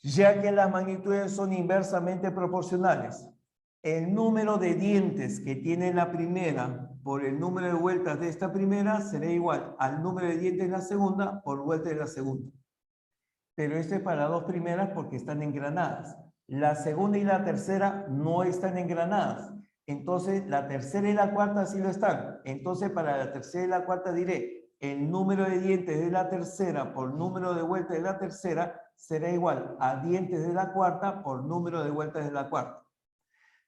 [SPEAKER 1] ya que las magnitudes son inversamente proporcionales, el número de dientes que tiene la primera por el número de vueltas de esta primera será igual al número de dientes de la segunda por vuelta de la segunda. Pero esto es para las dos primeras porque están engranadas. La segunda y la tercera no están engranadas. Entonces, la tercera y la cuarta sí lo están. Entonces, para la tercera y la cuarta diré, el número de dientes de la tercera por número de vueltas de la tercera será igual a dientes de la cuarta por número de vueltas de la cuarta.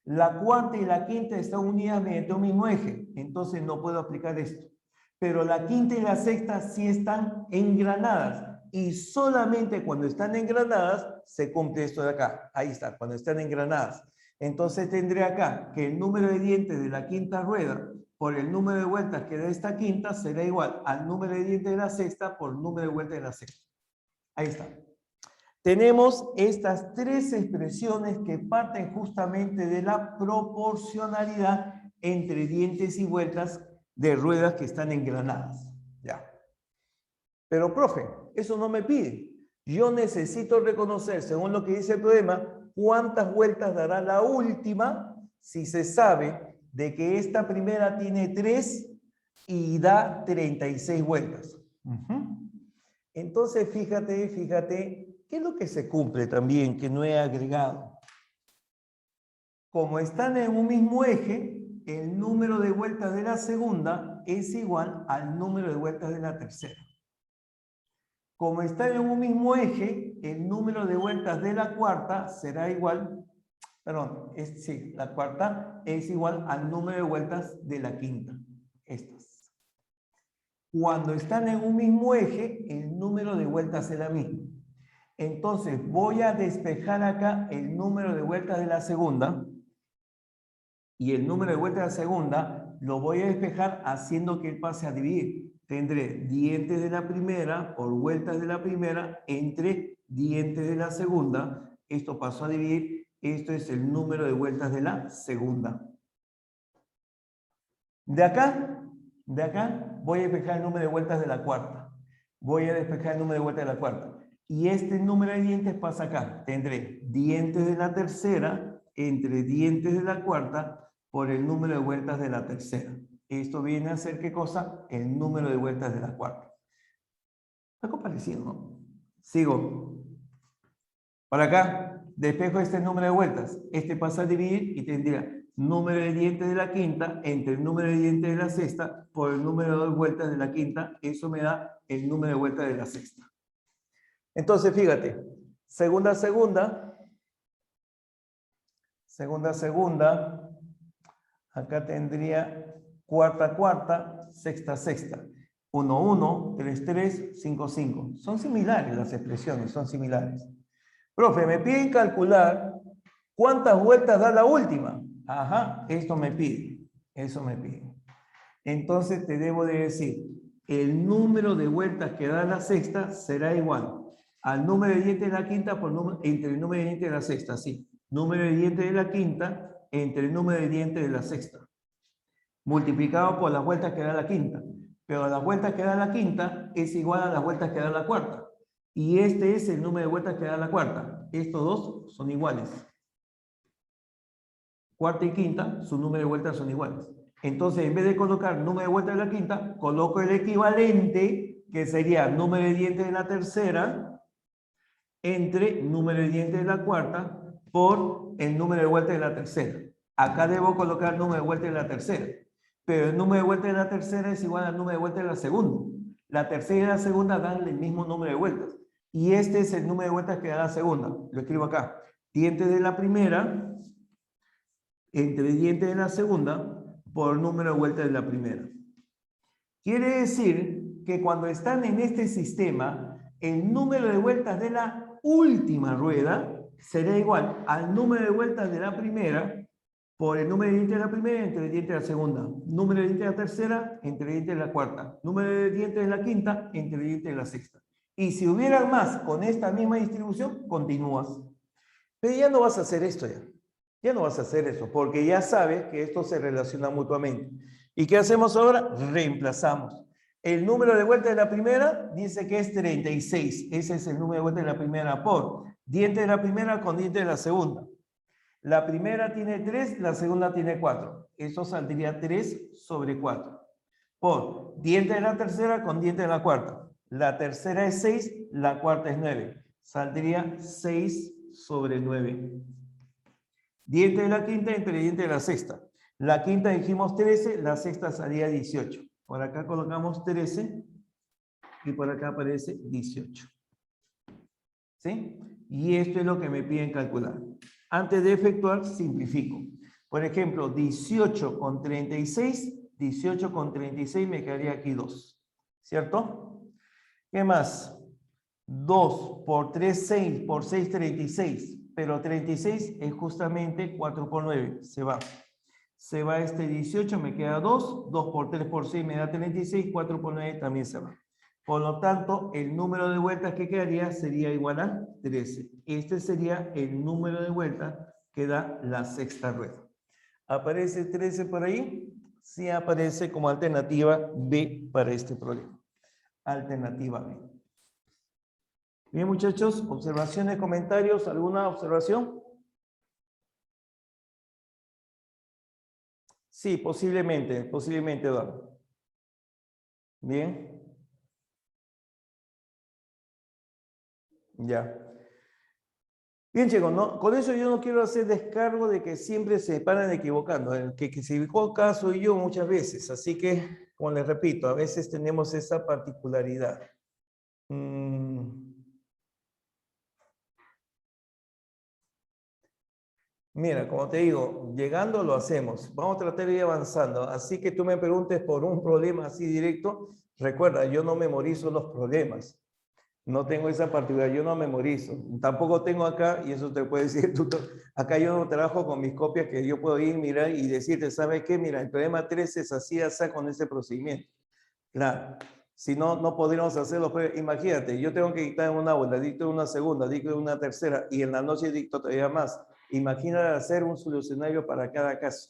[SPEAKER 1] La cuarta y la quinta están unidas mediante un mismo eje, entonces no puedo aplicar esto. Pero la quinta y la sexta sí están engranadas y solamente cuando están engranadas se cumple esto de acá. Ahí está, cuando están engranadas. Entonces tendré acá que el número de dientes de la quinta rueda por el número de vueltas que da esta quinta será igual al número de dientes de la sexta por el número de vueltas de la sexta. Ahí está. Tenemos estas tres expresiones que parten justamente de la proporcionalidad entre dientes y vueltas de ruedas que están engranadas. Ya. Pero, profe, eso no me pide. Yo necesito reconocer, según lo que dice el problema, cuántas vueltas dará la última si se sabe de que esta primera tiene 3 y da 36 vueltas. Entonces, fíjate, ¿qué es lo que se cumple también que no he agregado? Como están en un mismo eje, el número de vueltas de la segunda es igual al número de vueltas de la tercera. Como están en un mismo eje, el número de vueltas de la cuarta será igual, la cuarta es igual al número de vueltas de la quinta. Estas. Cuando están en un mismo eje, el número de vueltas es la misma. Entonces, voy a despejar acá el número de vueltas de la segunda y el número de vueltas de la segunda lo voy a despejar haciendo que él pase a dividir. Tendré dientes de la primera por vueltas de la primera entre dientes de la segunda. Esto pasó a dividir. Esto es el número de vueltas de la segunda. De acá voy a despejar el número de vueltas de la cuarta. Voy a despejar el número de vueltas de la cuarta. Y este número de dientes pasa acá. Tendré dientes de la tercera entre dientes de la cuarta por el número de vueltas de la tercera. Esto viene a ser, ¿qué cosa? El número de vueltas de la cuarta. Algo parecido, ¿no? Sigo. Para acá, despejo este número de vueltas. Este pasa a dividir y tendría número de dientes de la quinta entre el número de dientes de la sexta por el número de vueltas de la quinta. Eso me da el número de vueltas de la sexta. Entonces, fíjate, segunda, acá tendría cuarta, sexta. 1, 1, 3, 3, 5, 5. Son similares las expresiones, son similares. Profe, me piden calcular cuántas vueltas da la última. Ajá, esto me pide, eso me pide. Entonces te debo de decir, el número de vueltas que da la sexta será igual al número de dientes de la quinta entre el número de dientes de la sexta, sí. Número de dientes de la quinta entre el número de dientes de la sexta, multiplicado por las vueltas que da la quinta. Pero las vueltas que da la quinta es igual a las vueltas que da la cuarta. Y este es el número de vueltas que da la cuarta. Estos dos son iguales. Cuarta y quinta, su número de vueltas son iguales. Entonces, en vez de colocar número de vueltas de la quinta, coloco el equivalente, que sería número de dientes de la tercera, entre número de dientes de la cuarta, por el número de vueltas de la tercera. Acá debo colocar el número de vueltas de la tercera. Pero el número de vueltas de la tercera es igual al número de vueltas de la segunda. La tercera y la segunda dan el mismo número de vueltas. Y este es el número de vueltas que da la segunda. Lo escribo acá. Dientes de la primera entre dientes de la segunda por número de vueltas de la primera. Quiere decir que cuando están en este sistema, el número de vueltas de la última rueda será igual al número de vueltas de la primera por el número de dientes de la primera entre el diente de la segunda, número de dientes de la tercera entre el diente de la cuarta, número de dientes de la quinta entre el diente de la sexta. Y si hubiera más con esta misma distribución, continúas. Pero ya no vas a hacer esto ya. Ya no vas a hacer eso, porque ya sabes que esto se relaciona mutuamente. ¿Y qué hacemos ahora? Reemplazamos. El número de vueltas de la primera dice que es 36. Ese es el número de vueltas de la primera por diente de la primera con diente de la segunda. La primera tiene 3, la segunda tiene 4. Eso saldría 3 sobre 4. Por diente de la tercera con diente de la cuarta. La tercera es 6, la cuarta es 9. Saldría 6 sobre 9. Diente de la quinta entre diente de la sexta. La quinta dijimos 13, la sexta salía 18. Por acá colocamos 13 y por acá aparece 18. ¿Sí? Y esto es lo que me piden calcular. Antes de efectuar, simplifico. Por ejemplo, 18 con 36, 18 con 36 me quedaría aquí 2. ¿Cierto? ¿Qué más? 2 por 3, 6, por 6, 36. Pero 36 es justamente 4 por 9. Se va. Se va este 18, me queda 2. 2 por 3 por 6 me da 36. 4 por 9 también se va. Por lo tanto, el número de vueltas que quedaría sería igual a 13. Este sería el número de vueltas que da la sexta rueda. ¿Aparece 13 por ahí? Sí aparece como alternativa B para este problema. Alternativa B. Bien, muchachos, observaciones, comentarios, ¿alguna observación? Sí, posiblemente, Eduardo. Bien. Ya. Bien, chicos, ¿no? Con eso yo no quiero hacer descargo de que siempre se paran equivocando. El que se equivoca soy yo muchas veces. Así que, como les repito, a veces tenemos esa particularidad. Mira, como te digo, llegando lo hacemos. Vamos a tratar de ir avanzando. Así que tú me preguntes por un problema así directo. Recuerda, yo no memorizo los problemas. No tengo esa particularidad, yo no memorizo. Tampoco tengo acá, y eso te puede decir tú, acá yo no trabajo con mis copias que yo puedo ir, mirar y decirte, ¿sabes qué? Mira, el problema 13 es así, así con ese procedimiento. Claro, si no, no podríamos hacerlo. Imagínate, yo tengo que dictar en una aula, dicto en una segunda, dicto en una tercera, y en la noche dicto todavía más. Imagina hacer un solucionario para cada caso,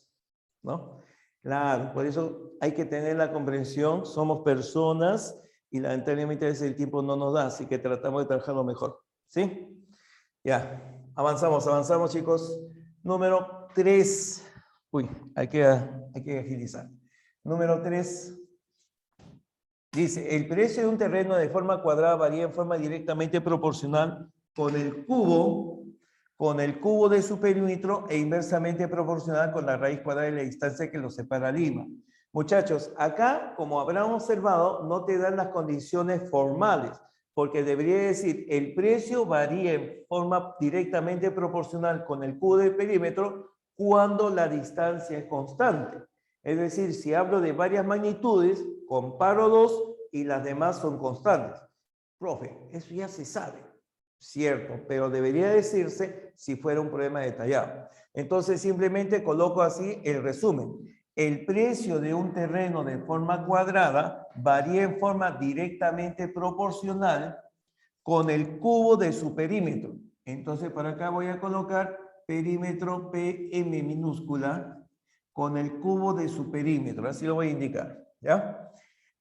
[SPEAKER 1] ¿no? Claro, por eso hay que tener la comprensión, somos personas y lamentablemente a veces el tiempo no nos da, así que tratamos de trabajarlo mejor, ¿sí? Ya, avanzamos chicos. Número 3. Uy, hay que agilizar. Número 3. Dice, el precio de un terreno de forma cuadrada varía en forma directamente proporcional con el cubo de su perímetro e inversamente proporcional con la raíz cuadrada de la distancia que lo separa Lima. Muchachos, acá, como habrán observado, no te dan las condiciones formales, porque debería decir, el precio varía en forma directamente proporcional con el cubo de perímetro cuando la distancia es constante. Es decir, si hablo de varias magnitudes, comparo dos y las demás son constantes. Profe, eso ya se sabe. Cierto, pero debería decirse si fuera un problema detallado. Entonces simplemente coloco así el resumen. el precio de un terreno de forma cuadrada varía en forma directamente proporcional con el cubo de su perímetro. Entonces, para acá voy a colocar perímetro PM minúscula con el cubo de su perímetro. Así lo voy a indicar, ¿ya?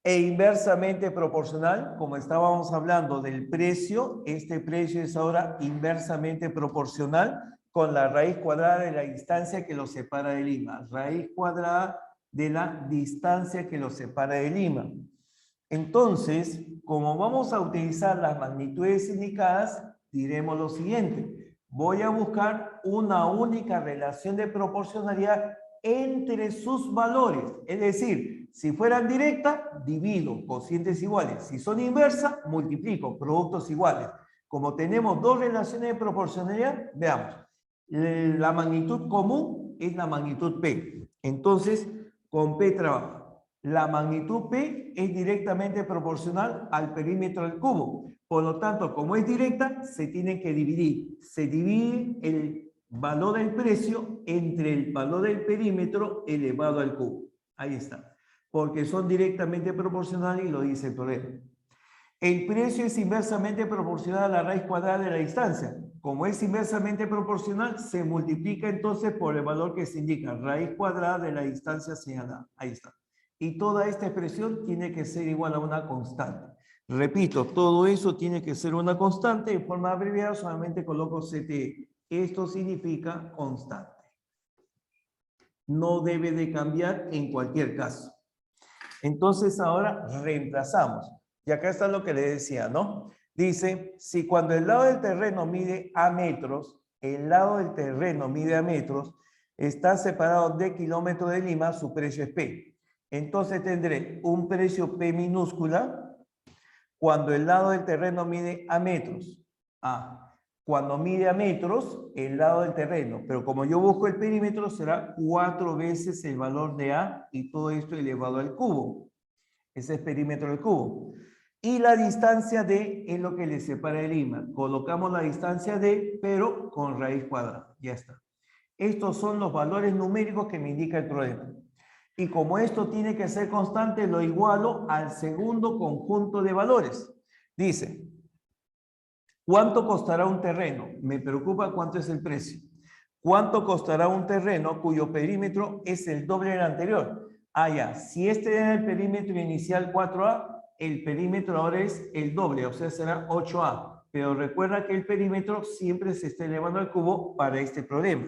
[SPEAKER 1] E inversamente proporcional, como estábamos hablando del precio, este precio es ahora inversamente proporcional con la raíz cuadrada de la distancia que lo separa de Lima. Raíz cuadrada de la distancia que lo separa de Lima. Entonces, como vamos a utilizar las magnitudes indicadas, diremos lo siguiente. Voy a buscar una única relación de proporcionalidad entre sus valores. Es decir, si fueran directas, divido, cocientes iguales. Si son inversas, multiplico, productos iguales. Como tenemos dos relaciones de proporcionalidad, veamos. La magnitud común es la magnitud P. Entonces, con P trabajo. La magnitud P es directamente proporcional al perímetro del cubo. Por lo tanto, como es directa, se tiene que dividir. Se divide el valor del precio entre el valor del perímetro elevado al cubo. Ahí está. Porque son directamente proporcionales y lo dice el problema. El precio es inversamente proporcional a la raíz cuadrada de la distancia. Como es inversamente proporcional, se multiplica entonces por el valor que se indica, raíz cuadrada de la distancia señalada. Ahí está. Y toda esta expresión tiene que ser igual a una constante. Repito, todo eso tiene que ser una constante. En forma abreviada solamente coloco CTE. Esto significa constante. No debe de cambiar en cualquier caso. Entonces ahora reemplazamos. Y acá está lo que le decía, ¿no? Dice, si cuando el lado del terreno mide a metros, el lado del terreno mide a metros, está separado de kilómetros de Lima, su precio es P. Entonces tendré un precio P minúscula cuando el lado del terreno mide a metros. Cuando mide a metros, el lado del terreno. Pero como yo busco el perímetro, será 4 veces el valor de A y todo esto elevado al cubo. Ese es perímetro del cubo. Y la distancia D es lo que le separa de Lima. Colocamos la distancia D, pero con raíz cuadrada. Ya está. Estos son los valores numéricos que me indica el problema. Y como esto tiene que ser constante, lo igualo al segundo conjunto de valores. Dice, ¿cuánto costará un terreno? Me preocupa cuánto es el precio. ¿Cuánto costará un terreno cuyo perímetro es el doble del anterior? Ya. Si este era el perímetro inicial 4A, el perímetro ahora es el doble, o sea, será 8A. Pero recuerda que el perímetro siempre se está elevando al cubo para este problema.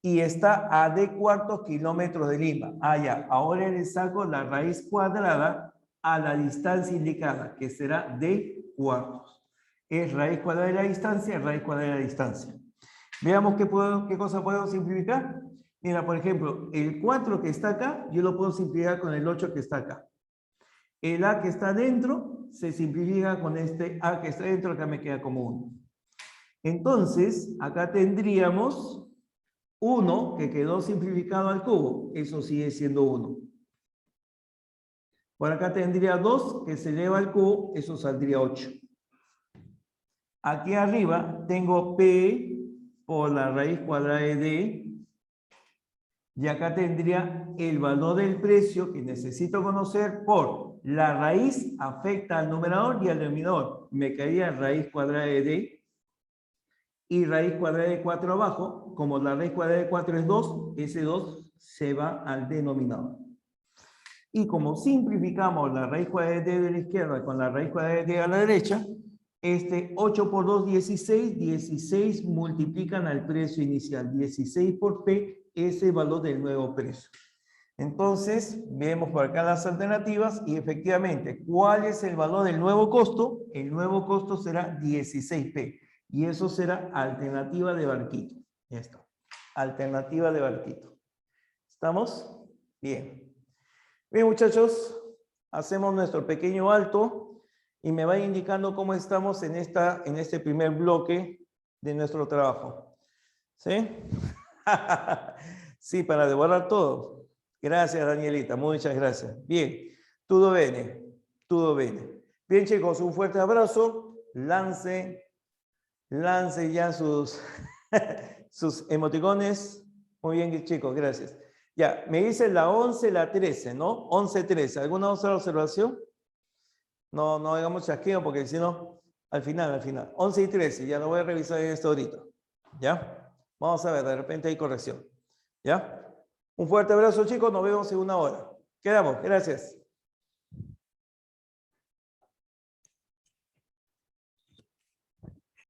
[SPEAKER 1] Y está a D cuartos kilómetros de Lima. Ya. Ahora le saco la raíz cuadrada a la distancia indicada, que será D cuartos. Es raíz cuadrada de la distancia, raíz cuadrada de la distancia. Veamos qué cosa puedo simplificar. Mira, por ejemplo, el 4 que está acá, yo lo puedo simplificar con el 8 que está acá. El A que está dentro se simplifica con este A que está dentro, acá me queda como 1. Entonces, acá tendríamos 1 que quedó simplificado al cubo. Eso sigue siendo 1. Por acá tendría 2 que se eleva al cubo. Eso saldría 8. Aquí arriba tengo P por la raíz cuadrada de D. Y acá tendría el valor del precio que necesito conocer por la raíz afecta al numerador y al denominador. Me caería raíz cuadrada de D y raíz cuadrada de 4 abajo. Como la raíz cuadrada de 4 es 2, ese 2 se va al denominador. Y como simplificamos la raíz cuadrada de D de la izquierda con la raíz cuadrada de D a la derecha, 8 por 2, 16. 16 multiplican al precio inicial. 16 por P es el valor del nuevo precio. Entonces, vemos por acá las alternativas y efectivamente, ¿cuál es el valor del nuevo costo? El nuevo costo será 16P. Y eso será alternativa de Barquito. Ya está. Alternativa de Barquito. ¿Estamos? Bien. Bien, muchachos, hacemos nuestro pequeño alto y me va indicando cómo estamos en este primer bloque de nuestro trabajo. ¿Sí? Sí, para devorar todo. Gracias, Danielita, muchas gracias. Bien, todo bene, todo bene. Bien, chicos, un fuerte abrazo. Lance ya sus emoticones. Muy bien, chicos, gracias. Ya, me dice la 11, la 13, ¿no? 11, 13. ¿Alguna otra observación? No, no hagamos chasqueo porque si no, al final. 11 y 13, ya lo voy a revisar en esto ahorita. ¿Ya? Vamos a ver, de repente hay corrección. ¿Ya? Un fuerte abrazo, chicos. Nos vemos en una hora. Quedamos. Gracias.